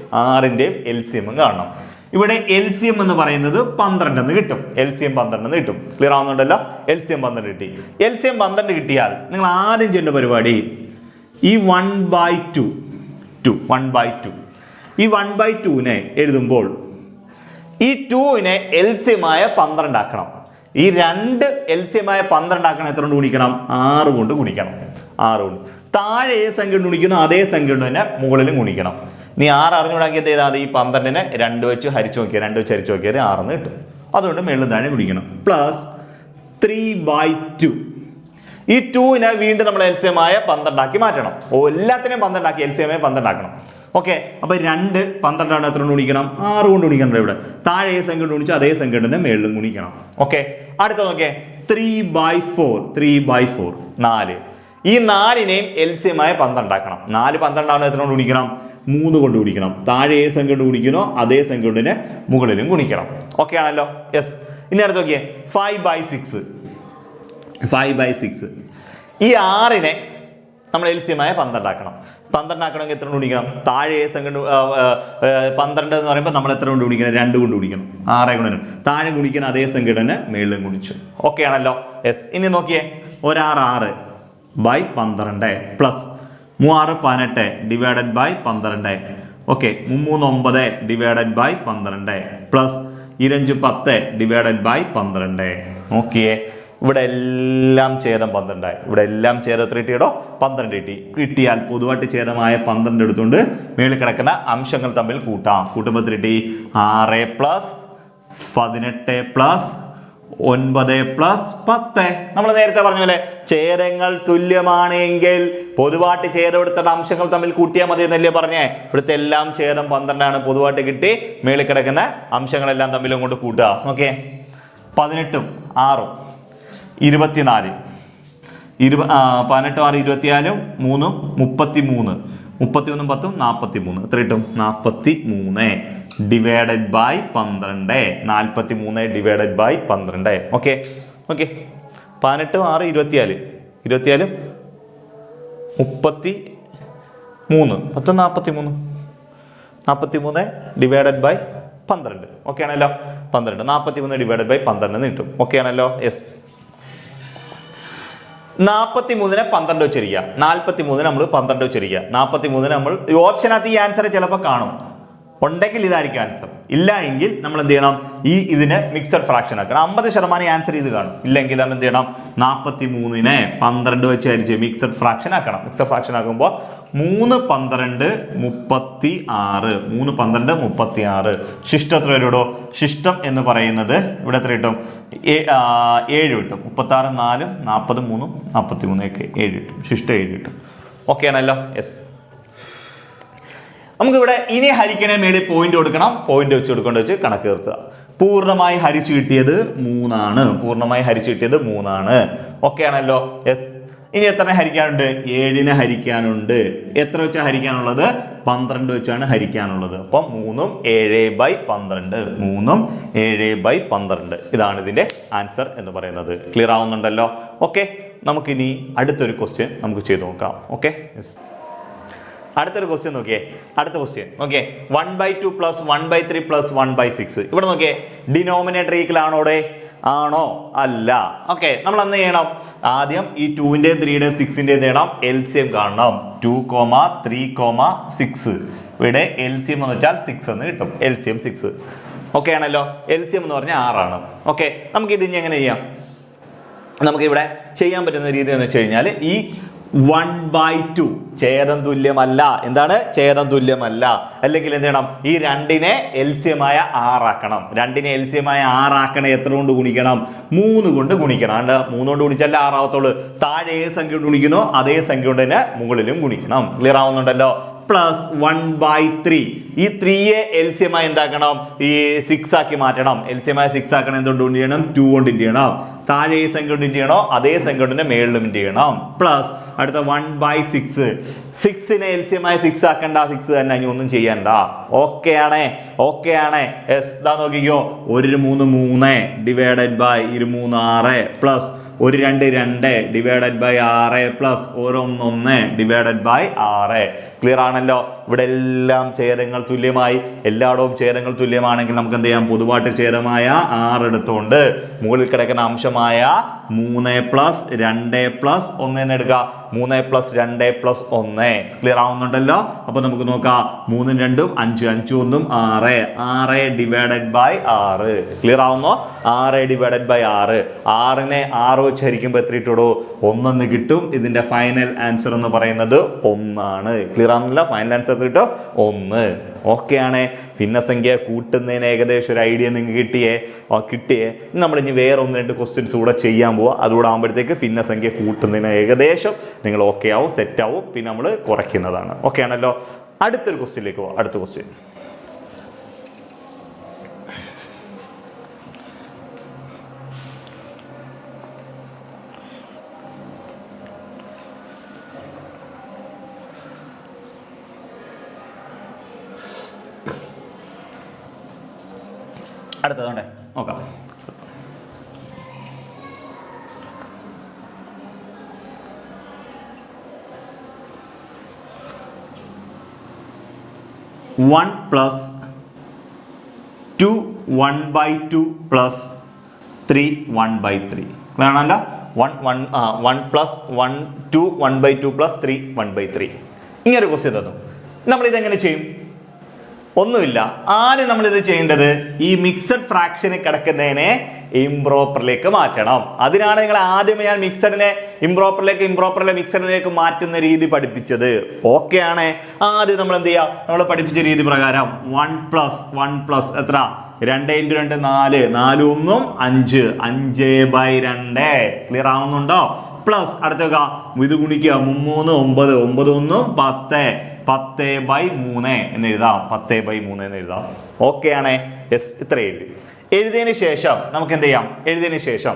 Speaker 1: 4ൻ്റെയും 6ൻ്റെയും LCM കാണണം. ഇവിടെ LCM എന്ന് പറയുന്നത് 12 എന്ന് കിട്ടും. LCM 12 എന്ന് കിട്ടും. ക്ലിയർ ആവുന്നുണ്ടല്ലോ? LCM 12 കിട്ടി. LCM 12 കിട്ടിയാൽ നിങ്ങൾ ആദ്യം ചെയ്യേണ്ട പരിപാടി ഈ 1/2 ഈ 1/2നെ എഴുതുമ്പോൾ ഈ 2നെ LCM ആയ 12 ആക്കണം. ഈ 2 LCM ആയ 12 ആക്കണം. എത്ര കൊണ്ട് ഗുണിക്കണം? 6 കൊണ്ട് ഗുണിക്കണം. 6 കൊണ്ട് താഴെ ഏത് സംഖ്യ കൊണ്ട് ഗുണിക്കുന്നു അതേ സംഖ്യ കൊണ്ട് തന്നെ മുകളിലും ഗുണിക്കണം. നീ 6 അറിഞ്ഞുകൂടാക്കിയത് ഏതാണ്? ഈ 12നെ 2 വെച്ച് ഹരിച്ചു നോക്കിയാൽ 2 വെച്ച് ഹരിച്ചു നോക്കിയാൽ 6 എന്ന് കിട്ടും. അതുകൊണ്ട് മേളിൽ താഴെ ഗുണിക്കണം. പ്ലസ് 3/2 ഈ 2നെ വീണ്ടും നമ്മൾ LCM ആയ 12 ആക്കി മാറ്റണം. എല്ലാത്തിനെയും 12 ആക്കി LCM ആയ 12 ആക്കണം. ഓക്കെ, അപ്പോൾ 2 12 ആണ്. എത്ര കൊണ്ട് ഗുണിക്കണം? 6 കൊണ്ട് ഗുണിക്കണം. ഇവിടെ താഴെ ഏത് സംഖ്യ കൊണ്ട് ഗുണിച്ചു അതേ സംഖ്യ കൊണ്ട് തന്നെ മേളിലും ഗുണിക്കണം. ഓക്കെ, അടുത്ത നോക്കിയേ 3/4 4. ഈ 4നെയും LCM ആയ 12 ആക്കണം. 4 12 ആവുന്ന എത്ര കൊണ്ട് ഗുണിക്കണം? 3 കൊണ്ട് ഗുണിക്കണം. താഴെ ഏത് സംഖ്യ കൊണ്ട് ഗുണിക്കണോ അതേ സംഖ്യ കൊണ്ട് തന്നെ മുകളിലും ഗുണിക്കണം. ഓക്കെ ആണല്ലോ? യെസ്. ഇനി അടുത്ത് നോക്കിയേ 5/6. ഈ 6നെ നമ്മൾ LCM ആയ 12 ആക്കണം. 12 ആക്കണമെങ്കിൽ എത്ര കൊണ്ട് ഗുണിക്കണം? താഴെ ഏത് സംഖ്യ 12 എന്ന് പറയുമ്പോൾ നമ്മൾ എത്ര കൊണ്ട് ഗുണിക്കണം? 2 കൊണ്ട് ഗുണിക്കണം. 6 ഗുണനം താഴെ ഗുണിക്കണം അതേ സംഖ്യ തന്നെ മേളിലും ഗുണിച്ചു. ഓക്കെ ആണല്ലോ? യെസ്. ഇനി നോക്കിയേ 1/6/12 plus 3 18 divided by 12. Okay, 3 9 divided by 12 plus 25 10 divided by 12. നോക്കിയേ, ഇവിടെ എല്ലാം ഛേദം 12. ഇവിടെ എല്ലാം ഛേദം എത്ര കിട്ടിയടോ? 12 കിട്ടി. കിട്ടിയാൽ പൊതുവായിട്ട് ഛേദമായ 12 എടുത്തുകൊണ്ട് മേളിൽ കിടക്കുന്ന അംശങ്ങൾ തമ്മിൽ കൂട്ടാം. കൂട്ടുമ്പോൾ എത്ര കിട്ടി? 6 പ്ലസ് 18 പ്ലസ് 9 പ്ലസ് 10. നമ്മൾ നേരത്തെ പറഞ്ഞ പോലെ ഛേദങ്ങൾ തുല്യമാണെങ്കിൽ പൊതുവായിട്ട് ഛേദം എടുത്തിട്ട് അംശങ്ങൾ തമ്മിൽ കൂട്ടിയാൽ മതി എന്നല്ലേ പറഞ്ഞേ? ഇവിടുത്തെ എല്ലാം ഛേദം 12 ആണ്. പൊതുവായിട്ട് കിട്ടി. മേളിൽ കിടക്കുന്ന അംശങ്ങളെല്ലാം തമ്മിലും കൊണ്ട് കൂട്ടുക. ഓക്കെ, 18 6 24 18 6 24 3 33 31 10 43 എത്ര കിട്ടും? 43 divided by 12. 43 divided by 12. Okay okay, 18 6 24 23 10 43 43 divided by 12. Okay ആണല്ലോ? 12. 43 ഡിവൈഡഡ് ബൈ 12 എന്ന് കിട്ടും. ഓക്കെ ആണല്ലോ? യെസ്. 43-നെ 12 വെച്ചിരിക്കുക. 43 നമ്മൾ 12 വെച്ചിരിക്കുക. 43 നമ്മൾ ഈ ഓപ്ഷനകത്ത് ഈ ആൻസർ ചിലപ്പോൾ കാണും. ഉണ്ടെങ്കിൽ ഇതായിരിക്കും ആൻസർ. ഇല്ല എങ്കിൽ നമ്മൾ എന്ത് ചെയ്യണം? ഇതിനെ മിക്സഡ് ഫ്രാക്ഷൻ ആക്കണം. 50% ആൻസർ ഇത് കാണും. ഇല്ലെങ്കിൽ നമ്മൾ എന്ത് ചെയ്യണം? 43-നെ 12 വെച്ച് ഹരിച്ച് മിക്സഡ് ഫ്രാക്ഷൻ ആക്കണം. മിക്സഡ് ഫ്രാക്ഷൻ ആക്കുമ്പോൾ 3 12 36. 3 12 36. ശിഷ്ടം എത്ര വരുമോ? ശിഷ്ടം എന്ന് പറയുന്നത് ഇവിടെ എത്ര കിട്ടും? 7 കിട്ടും. 36 4 40 3 43 ഒക്കെ 7 കിട്ടും. ശിഷ്ടം 7 കിട്ടും. ഓക്കെ ആണല്ലോ? യെസ്. നമുക്കിവിടെ ഇനി ഹരിക്കണേ മേളിൽ പോയിന്റ് കൊടുക്കണം. പോയിന്റ് വെച്ച് കൊടുക്കൊണ്ട് വെച്ച് കണക്ക് തീർത്തുക. പൂർണ്ണമായി ഹരിച്ചു കിട്ടിയത് 3 ആണ്. പൂർണ്ണമായി ഹരിച്ചു കിട്ടിയത് 3 ആണ്. ഓക്കെ ആണല്ലോ? യെസ്. ഇനി എത്ര ഹരിക്കാനുണ്ട്? 7-നെ ഹരിക്കാനുണ്ട്. എത്ര വെച്ചാണ് ഹരിക്കാനുള്ളത്? 12 വെച്ചാണ് ഹരിക്കാനുള്ളത്. അപ്പം 3ഉം 7/12. 3ഉം 7/12. ഇതാണ് ഇതിന്റെ ആൻസർ എന്ന് പറയുന്നത്. ക്ലിയർ ആവുന്നുണ്ടല്ലോ? ഓക്കെ. നമുക്കിനി അടുത്തൊരു ക്വസ്റ്റ്യൻ നമുക്ക് ചെയ്ത് നോക്കാം. ഓക്കെ. യെസ്. അടുത്തൊരു ക്വസ്റ്റ്യൻ നോക്കിയേ. അടുത്ത ക്വസ്റ്റ്യൻ നോക്കിയേ. 1/2 + 1/3 + 1/6. ഇവിടെ നോക്കിയേ, ഡിനോമിനേറ്റർ ഈക്വൽ ആണോടെ? ആണോ? അല്ല. ഓക്കെ. നമ്മൾ എന്ത് ചെയ്യണം? ആദ്യം ഈ 2-ന്റെയും 3-യുടെയും 6-ന്റെയും ചെയ്യണം. LCM കാണണം. 2, 3, 6. ഇവിടെ LCM എന്ന് വെച്ചാൽ 6 എന്ന് കിട്ടും. LCM 6. ഓക്കെ ആണല്ലോ? LCM എന്ന് പറഞ്ഞാൽ 6 ആണ്. ഓക്കെ. നമുക്ക് ഇത് ഇനി എങ്ങനെ ചെയ്യാം? നമുക്കിവിടെ ചെയ്യാൻ പറ്റുന്ന രീതി എന്ന് വെച്ച് കഴിഞ്ഞാൽ ഈ 1/2 ഛേദം തുല്യമല്ല. എന്താണ്? ഛേദം തുല്യമല്ല. അല്ലെങ്കിൽ എന്ത് ചെയ്യണം? ഈ 2-നെ LCM ആയ 6 ആക്കണം. 2-നെ LCM ആയ 6 ആക്കണേ. എത്ര കൊണ്ട് ഗുണിക്കണം? 3 കൊണ്ട് ഗുണിക്കണം. 3 കൊണ്ട് ഗുണിച്ചാലേ 6 ആവത്തുള്ളൂ. താഴെ ഏത് സംഖ്യ കൊണ്ട് ഗുണിക്കുന്നോ അതേ സംഖ്യ കൊണ്ട് തന്നെ മുകളിലും ഗുണിക്കണം. ക്ലിയർ ആവുന്നുണ്ടല്ലോ? പ്ലസ് 1/3. ഈ 3-യെ LCM ആയി എന്താക്കണം? ഈ 6 ആക്കി മാറ്റണം. LCM ആയി 6 ആക്കണം. എന്തുകൊണ്ട് ഇൻഡ് ചെയ്യണം? 2 കൊണ്ട് ഇൻഡ് ചെയ്യണം. താഴെ ഈ സംഖ്യ കൊണ്ട് ഇൻഡ് ചെയ്യണോ അതേ സംഖ്യ കൊണ്ട് തന്നെ മേളിലും ഇൻഡ് ചെയ്യണം. പ്ലസ് അടുത്ത 1/6. 6-നെ LCM ആയി 6 ആക്കണ്ട. 6 തന്നെ ഇനി ഒന്നും ചെയ്യണ്ട. ഓക്കെ ആണേ? ഓക്കെ ആണേ? യെസ്. ഇതാ നോക്കിക്കോ. 1 3 3 divided by 3 6 plus 1 2 2 divided by 6 plus 1 1 divided by 6. Clear ആണല്ലോ? ഇവിടെ എല്ലാം ഛേദങ്ങൾ തുല്യമായി. എല്ലായിടവും ഛേദങ്ങൾ തുല്യമാണെങ്കിൽ നമുക്ക് എന്ത് ചെയ്യാം? പൊതുവായിട്ട് ഛേദമായ 6 എടുത്തുകൊണ്ട് മുകളിൽ കിടക്കുന്ന അംശമായ 3 + 2 + 1 എടുക്കുക. 3 + 2 + 1. ക്ലിയർ ആവുന്നുണ്ടല്ലോ? അപ്പൊ നമുക്ക് നോക്കാം. 3 2 5 5 1 6. 6 ഡിവൈഡഡ് ബൈ 6. ക്ലിയർ ആവുന്നോ? 6 ഡിവൈഡഡ് ബൈ 6. 6-നെ 6 വെച്ച് ഹരിക്കുമ്പോൾ എത്ര ഇട്ടോടോ? 1 കിട്ടും. ഇതിന്റെ ഫൈനൽ ആൻസർ എന്ന് പറയുന്നത് 1 ആണ്. ക്ലിയർ ആവുന്നില്ല? ഫൈനൽ ആൻസർ കിട്ടോ 1. ഓക്കെ ആണ്? ഭിന്നസംഖ്യ കൂട്ടുന്നതിന് ഏകദേശം ഒരു ഐഡിയ നിങ്ങൾക്ക് കിട്ടിയേ. നമ്മൾ ഇനി വേറെ 1-2 ക്വസ്റ്റ്യൻസ് കൂടെ ചെയ്യാൻ പോവാം. അതുകൂടെ ആകുമ്പോഴത്തേക്ക് ഭിന്നസംഖ്യ കൂട്ടുന്നതിന് ഏകദേശം നിങ്ങൾ ഓക്കെ ആവും, സെറ്റ് ആവും. പിന്നെ നമ്മൾ കുറയ്ക്കുന്നതാണ്. ഓക്കെ ആണല്ലോ? അടുത്തൊരു ക്വസ്റ്റ്യനിലേക്ക് പോവാം. അടുത്ത ക്വസ്റ്റ്യൻ അടുത്തതുണ്ടേ നോക്കാം. 1 + 2 1/2 + 3 1/3. ആണല്ലോ? 1 + 1 2 1/2 + 3 1/3. ഇങ്ങനെ ഒരു ക്വസ്റ്റ്യൻ തന്നു. നമ്മളിതെങ്ങനെ ചെയ്യും? ഒന്നുമില്ല. ആദ്യം നമ്മളിത് ചെയ്യേണ്ടത് ഈ മിക്സഡ് ഫ്രാക്ഷന് കിടക്കുന്നതിനെ ഇംപ്രോപ്പറിലേക്ക് മാറ്റണം. അതിനാണ് നിങ്ങൾ ആദ്യമേ ഞാൻ മിക്സഡിനെ ഇംപ്രോപ്പറിലെ മിക്സഡിലേക്ക് മാറ്റുന്ന രീതി പഠിപ്പിച്ചത്. ഓക്കെ ആണ്? ആദ്യം നമ്മൾ എന്ത് ചെയ്യുക? നമ്മൾ പഠിപ്പിച്ച രീതി പ്രകാരം 1 + എത്ര? 2 × 2 4. 4 1 5. 5/2. ക്ലിയർ ആവുന്നുണ്ടോ? പ്ലസ് അടുത്ത ഇത് ഗുണിക്കുക. 3 9 9 1 10. 10/3 എന്ന് എഴുതാം. 10/3 എന്ന് എഴുതാം. ഓക്കെ ആണേ? യെസ്. ഇത്ര എഴുതിയതിന് ശേഷം നമുക്ക് എന്ത് ചെയ്യാം? എഴുതിയതിന് ശേഷം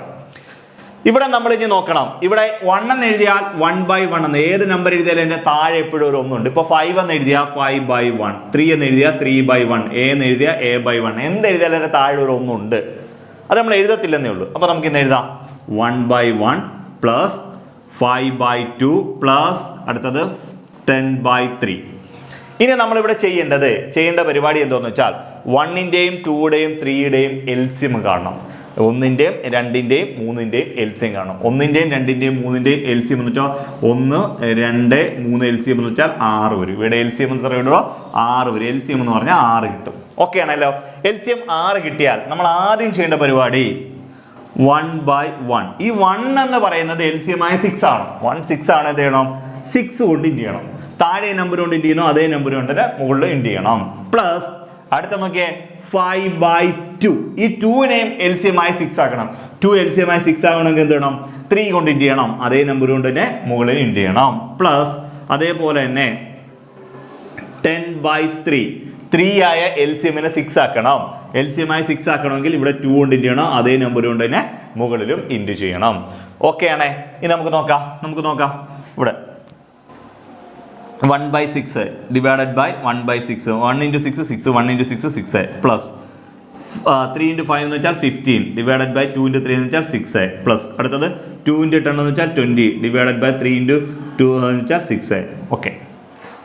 Speaker 1: ഇവിടെ നമ്മൾ ഇനി നോക്കണം. ഇവിടെ 1 എന്ന് എഴുതിയാൽ 1/1 എന്ന് ഏത് നമ്പർ എഴുതിയാലും എൻ്റെ താഴെ എപ്പോഴും ഒരു 1 ഉണ്ട്. ഇപ്പോൾ 5 എന്ന് എഴുതിയാൽ 5/1. 3 എന്ന് എഴുതിയാൽ 3/1. A എന്ന് എഴുതിയാൽ A/1. എന്ത് എഴുതിയാലും എൻ്റെ താഴെ ഒരു 1 ഉണ്ട്. അത് നമ്മൾ എഴുതത്തില്ലെന്നേ ഉള്ളൂ. അപ്പോൾ നമുക്ക് ഇന്ന് എഴുതാം 1/1 + 5/2 പ്ലസ് അടുത്തത് 10/3. ഇനി നമ്മളിവിടെ ചെയ്യേണ്ട പരിപാടി എന്താണെന്ന് വെച്ചാൽ 1-ന്റെയും 2-യുടെയും 3-യുടെയും LCM കാണണം. 1-ന്റെയും 2-ന്റെയും 3-ന്റെയും LCM കാണണം. 1-ന്റെയും 2-ന്റെയും 3-ന്റെയും LCM എന്ന് വെച്ചാൽ 1, 2, 3 LCM എന്ന് വെച്ചാൽ 6 വരും. ഇവിടെ LCM എത്ര വരുമോ? 6 വരും. LCM എന്ന് പറഞ്ഞാൽ 6 കിട്ടും. ഓക്കെ ആണല്ലോ. LCM 6 കിട്ടിയാൽ നമ്മൾ ആദ്യം ചെയ്യേണ്ട പരിപാടി 1/1. ഈ 1 എന്ന് പറയുന്നത് LCM ആയ 6 ആണ്. 1 6 ആണ്. എന്ത് ചെയ്യണം? 6 കൊണ്ട് ഇൻഡ് ചെയ്യണം. താഴെ നമ്പർ കൊണ്ട് ഇൻഡ് ചെയ്യണം, അതേ നമ്പർ കൊണ്ട് മുകളിൽ ഇൻഡ് ചെയ്യണം. പ്ലസ് അടുത്ത നോക്കിയേ 5/2. ഈ 2-നെയും LCM ആയി 6 ആക്കണം. 2 LCM ആയി 6 ആകണമെങ്കിൽ എന്ത് ചെയ്യണം? 3 കൊണ്ട് ഇൻഡ് ചെയ്യണം, അതേ നമ്പർ കൊണ്ട് തന്നെ മുകളിൽ ഇൻഡ് ചെയ്യണം. പ്ലസ് അതേപോലെ തന്നെ 10/3. 3 ആയ LCM-നെ 6 ആക്കണം. LCM ആയി 6 ആക്കണമെങ്കിൽ ഇവിടെ 2 കൊണ്ട് ഇൻഡ് ചെയ്യണം, അതേ നമ്പർ കൊണ്ട് തന്നെ മുകളിലും ഇൻഡ് ചെയ്യണം. ഓക്കെ ആണേ. ഇനി നമുക്ക് നോക്കാം ഇവിടെ 1/6 ഡിവൈഡഡ് ബൈ 1/6. 1 × 6 6, 1 × 6 6 പ്ലസ് 3 × 5 എന്ന് വെച്ചാൽ 15 ഡിവൈഡഡ് ബൈ 2 × 3 എന്ന് വെച്ചാൽ 6 പ്ലസ് അടുത്തത് 2 × 10 എന്ന് വെച്ചാൽ 20 ഡിവൈഡഡ് ബൈ 3 × 2 എന്ന് വെച്ചാൽ 6. ഓക്കെ.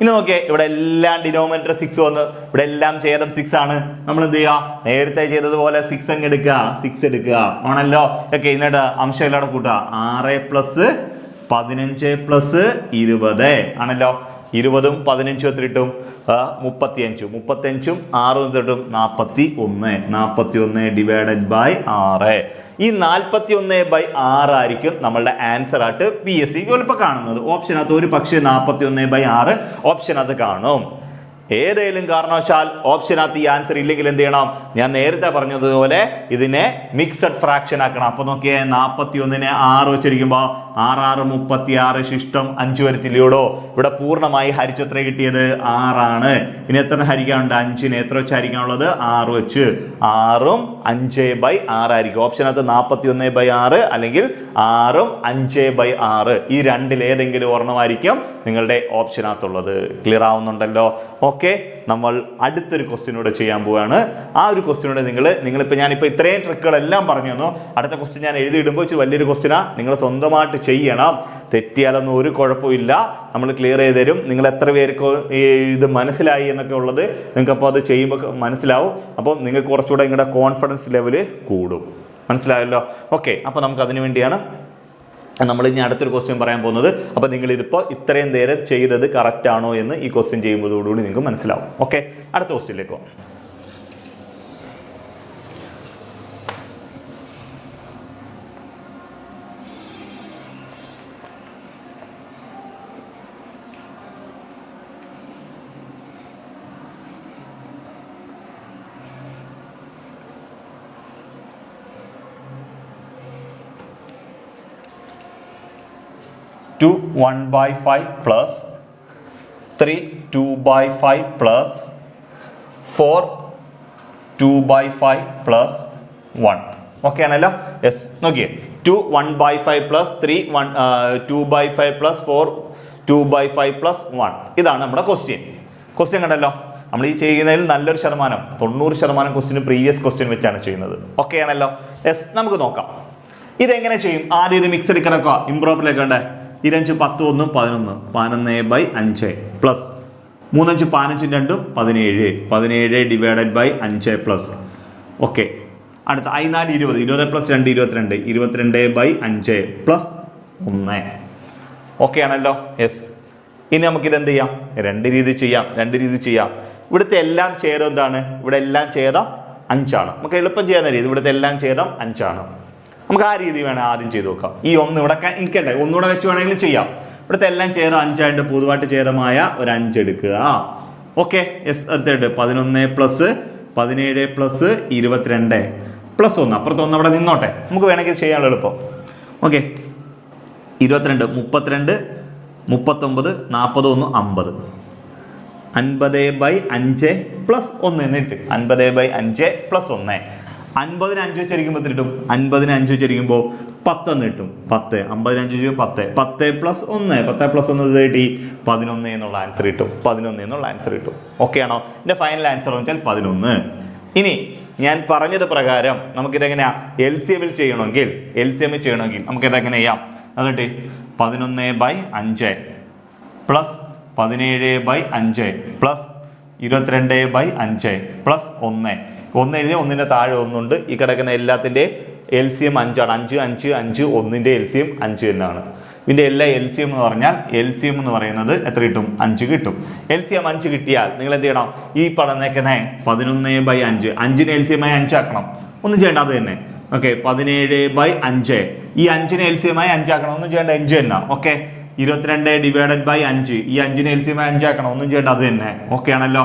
Speaker 1: ഇനി നോക്കിയേ, ഇവിടെ എല്ലാം ഡിനോമിനേറ്റർ 6 വന്ന് ഇവിടെ എല്ലാം ഛേദം 6 ആണ്. നമ്മൾ എന്ത് ചെയ്യുക? നേരത്തെ ചെയ്തതുപോലെ 6 അങ്ങ് എടുക്കുക, 6 എടുക്കുക ആണല്ലോ. ഓക്കെ. എന്നിട്ട് അംശം എല്ലാം കൂട്ടുക. 6 + 15 + 20 ആണല്ലോ. 20ഉം 15ഉം എത്ര കിട്ടും? 35. 35ഉം 6ഉം കിട്ടും 41. 41 ഡിവൈഡഡ് ബൈ 6. ഈ 41/6 ആയിരിക്കും നമ്മളുടെ ആൻസർ ആയിട്ട് PSC ഇപ്പോൾ കാണുന്നത്. ഓപ്ഷനകത്ത് ഒരു പക്ഷേ 41/6 ഓപ്ഷനകത്ത് കാണും. ഏതെങ്കിലും കാരണവശാൽ ഓപ്ഷനകത്ത് ഈ ആൻസർ ഇല്ലെങ്കിൽ എന്ത് ചെയ്യണം? ഞാൻ നേരത്തെ പറഞ്ഞതുപോലെ ഇതിനെ മിക്സഡ് ഫ്രാക്ഷൻ ആക്കണം. അപ്പൊ നോക്കിയേ, 41-നെ 6 വെച്ചിരിക്കുമ്പോൾ 6 6 36 ശിഷ്ടം 5 വരത്തില്ലയോടോ? ഇവിടെ പൂർണ്ണമായി ഹരിച്ചെത്ര കിട്ടിയത്? 6 ആണ്. ഇനി എത്ര ഹരിക്കാനുണ്ട്? 5-നെ എത്ര വെച്ച് ഹരിക്കാനുള്ളത്? 6 വെച്ച്. 6ഉം 5/6 ആയിരിക്കും. ഓപ്ഷനകത്ത് 41/6 അല്ലെങ്കിൽ 6ഉം 5/6. ഈ രണ്ടിൽ ഏതെങ്കിലും ഒരെണ്ണമായിരിക്കും നിങ്ങളുടെ ഓപ്ഷനകത്തുള്ളത്. ക്ലിയർ ആവുന്നുണ്ടല്ലോ? ഓക്കെ. നമ്മൾ അടുത്തൊരു ക്വസ്റ്റ്യനൂടെ ചെയ്യാൻ പോവുകയാണ്. ആ ഒരു ക്വസ്റ്റ്യനൂടെ നിങ്ങളിപ്പോൾ ഞാനിപ്പോൾ ഇത്രയും ട്രിക്കുകളെല്ലാം പറഞ്ഞു തന്നു. അടുത്ത ക്വസ്റ്റ്യൻ ഞാൻ എഴുതിയിടുമ്പോൾ ഇച്ചിരി വലിയൊരു ക്വസ്റ്റ്യനാണ്. നിങ്ങൾ സ്വന്തമായിട്ട് ചെയ്യണം. തെറ്റിയാലൊന്നും ഒരു കുഴപ്പമില്ല, നമ്മൾ ക്ലിയർ ചെയ്ത് തരും. നിങ്ങൾ എത്ര പേർക്ക് ഇത് മനസ്സിലായി എന്നൊക്കെ ഉള്ളത് നിങ്ങൾക്കപ്പോൾ അത് ചെയ്യുമ്പോൾ മനസ്സിലാവും. അപ്പോൾ നിങ്ങൾക്ക് കുറച്ചുകൂടെ നിങ്ങളുടെ കോൺഫിഡൻസ് ലെവല് കൂടും. മനസ്സിലായല്ലോ? ഓക്കെ. അപ്പോൾ നമുക്ക് അതിനു വേണ്ടിയാണ് നമ്മൾ ഇനി അടുത്തൊരു ക്വസ്റ്റ്യൻ പറയാൻ പോകുന്നത്. അപ്പോൾ നിങ്ങളിതിപ്പോൾ ഇത്രയും നേരം ചെയ്തത് കറക്റ്റ് ആണോ എന്ന് ഈ ക്വസ്റ്റ്യൻ ചെയ്യുമ്പോഴോടുകൂടി നിങ്ങൾക്ക് മനസ്സിലാവും. ഓക്കെ. അടുത്ത ക്വസ്റ്റ്യനിലേക്ക് പോകാം. Two 1/5 plus 3 2/5 plus 4 2/5 plus 1. Okay ആണല്ലോ? യെസ്. നോക്കിയേ, 2 1/5 plus 3 2/5 plus 4 2/5 plus 1. ഇതാണ് നമ്മുടെ ക്വസ്റ്റ്യൻ കണ്ടല്ലോ. നമ്മൾ ഈ ചെയ്യുന്നതിൽ നല്ലൊരു ശതമാനം 90% ക്വസ്റ്റ്യൻ പ്രീവിയസ് ക്വസ്റ്റ്യൻ വെച്ചാണ് ചെയ്യുന്നത്. ഓക്കെ ആണല്ലോ? യെസ്. നമുക്ക് നോക്കാം ഇതെങ്ങനെ ചെയ്യും. ആദ്യം ഇത് മിക്സഡ് കിടക്കുക, ഇംപ്രോപ്പറിലേക്ക് ഉണ്ട്. 2 5 10 1 11 11/5 plus 3 5 15 2 17 17 divided by 5 plus. Okay. അടുത്ത 4 20 20 പ്ലസ് 2 22 22/5 പ്ലസ് 1. ഓക്കെ ആണല്ലോ? യെസ്. ഇനി നമുക്കിത് എന്ത് ചെയ്യാം? രണ്ട് രീതി ചെയ്യാം. ഇവിടുത്തെ എല്ലാം ഛേദം എന്താണ്? ഇവിടെ എല്ലാം ഛേദം 5 ആണ്. നമുക്ക് എളുപ്പം ചെയ്യാവുന്ന രീതി. ഇവിടുത്തെ എല്ലാം ഛേദം 5 ആണ്. നമുക്ക് ആ രീതി വേണം ആദ്യം ചെയ്ത് നോക്കാം. ഈ 1 ഇവിടെ നിൽക്കട്ടെ, ഒന്നുകൂടെ വെച്ച് വേണമെങ്കിൽ ചെയ്യാം. ഇവിടുത്തെ എല്ലാം ഛേദം 5 ആയിട്ട് പൊതുവായിട്ട് ഛേദമായ ഒരു 5 എടുക്കുക. ഓക്കെ. യെസ്. അടുത്തായിട്ട് 11 പ്ലസ് 17 പ്ലസ് 22 പ്ലസ് 1. അപ്പുറത്ത് 1 അവിടെ നിന്നോട്ടെ, നമുക്ക് വേണമെങ്കിൽ ചെയ്യാനുള്ള എളുപ്പം. ഓക്കെ. 22 32 39 41 50 50/5 പ്ലസ് 1 എന്നിട്ട് 50/5 പ്ലസ് 1. 50-ന് 5 വെച്ചിരിക്കുമ്പോൾ കിട്ടും. 50-ന് 5 വെച്ചിരിക്കുമ്പോൾ 10 എന്ന് കിട്ടും. 10 50-ന് 5 വെച്ചിരിക്കുമ്പോൾ 10 പ്ലസ് 1 10 പ്ലസ് 1 കിട്ടി 11 എന്നുള്ള ആൻസർ കിട്ടും. ഓക്കെ ആണോ? എൻ്റെ ഫൈനൽ ആൻസർ എന്ന് വെച്ചാൽ 11. ഇനി ഞാൻ പറഞ്ഞത് പ്രകാരം നമുക്കിതെങ്ങനെയാ LCM ചെയ്യണമെങ്കിൽ നമുക്കിതെങ്ങനെ ചെയ്യാം? എന്നിട്ട് 11/5 പ്ലസ് 17/5 പ്ലസ് 22/5 പ്ലസ് 1 1 എഴുതി 1ന്റെ താഴെ 1 ഉണ്ട്. ഈ കിടക്കുന്ന എല്ലാത്തിൻ്റെ LCM 5 ആണ്. 5 5 5 1ന്റെ LCM 5 തന്നെയാണ്. ഇതിൻ്റെ എല്ലാ LCM എന്ന് പറഞ്ഞാൽ LCM എന്ന് പറയുന്നത് എത്ര കിട്ടും? 5 കിട്ടും. LCM 5 കിട്ടിയാൽ നിങ്ങൾ എന്ത് ചെയ്യണം? ഈ പറഞ്ഞേക്കുന്ന 11/5 5ന് LCM 5 ആക്കണം. ഒന്നും ചെയ്യേണ്ട, അത് തന്നെ. ഓക്കെ, 17/5 ഈ 5ന് LCM 5 ആക്കണം. ഒന്നും ചെയ്യേണ്ട, 5 തന്നെ. ഓക്കെ, 22/5 ഈ 5ന് LCM 5 ആക്കണം. ഒന്നും ചെയ്യേണ്ട, അത് തന്നെ. ഓക്കെ ആണല്ലോ.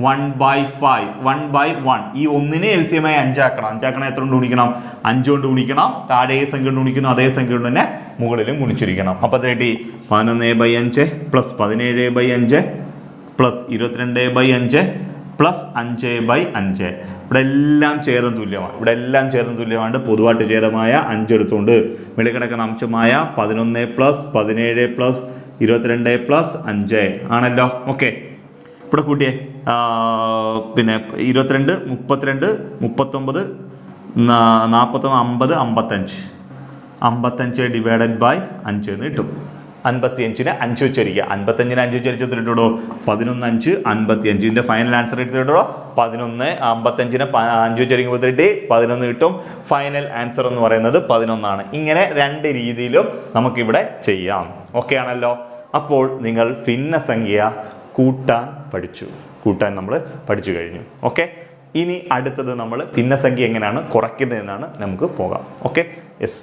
Speaker 1: 1/5 1/1 ഈ 1ന് LCM 5 ആക്കണം. 5 ആക്കണം എത്ര കൊണ്ട് ഗുണിക്കണം? 5 കൊണ്ട് ഗുണിക്കണം. താഴെ ഏത് സംഖ്യ കൊണ്ട് ഗുണിക്കുന്നു അതേ സംഖ്യ കൊണ്ട് തന്നെ മുകളിലും ഗുണിച്ചിരിക്കണം. അപ്പോൾ അത് കിട്ടി 11/5 പ്ലസ് 17/5 പ്ലസ് 22/5 പ്ലസ് 5/5. ഇവിടെ എല്ലാം ഛേദം തുല്യമാണ്. പൊതുവായിട്ട് ഛേദമായ 5 എടുത്തുകൊണ്ട് വെളിക്കിടക്കുന്ന അംശമായ 11 പ്ലസ് 17 പ്ലസ് 22 പ്ലസ് 5 ആണല്ലോ. ഓക്കെ, ഇവിടെ കൂട്ടിയേ. പിന്നെ 22 32 39 40 50 55 ഡിവൈഡഡ് ബൈ 5 എന്ന് കിട്ടും. 55ന് 5 ഉച്ചരിക്കുക. 55ന് 5 ഉച്ചരിച്ചിട്ടുണ്ടോ? 11 5 55. ഇതിൻ്റെ ഫൈനൽ ആൻസർ എടുത്തിട്ടുണ്ടോ? 11. 55ന് 5 ഉച്ചരിക്കുമ്പോൾ 11 കിട്ടും. ഫൈനൽ ആൻസർ എന്ന് പറയുന്നത് 11 ആണ്. ഇങ്ങനെ 2 രീതിയിലും നമുക്കിവിടെ ചെയ്യാം. ഓക്കെ ആണല്ലോ. അപ്പോൾ നിങ്ങൾ ഭിന്നസംഖ്യ കൂട്ടാൻ നമ്മൾ പഠിച്ചു കഴിഞ്ഞു. ഓക്കെ, ഇനി അടുത്തത് നമ്മൾ ഭിന്നസംഖ്യ എങ്ങനെയാണ് കുറയ്ക്കുന്നതെന്നാണ് നമുക്ക് പോകാം. Okay, yes.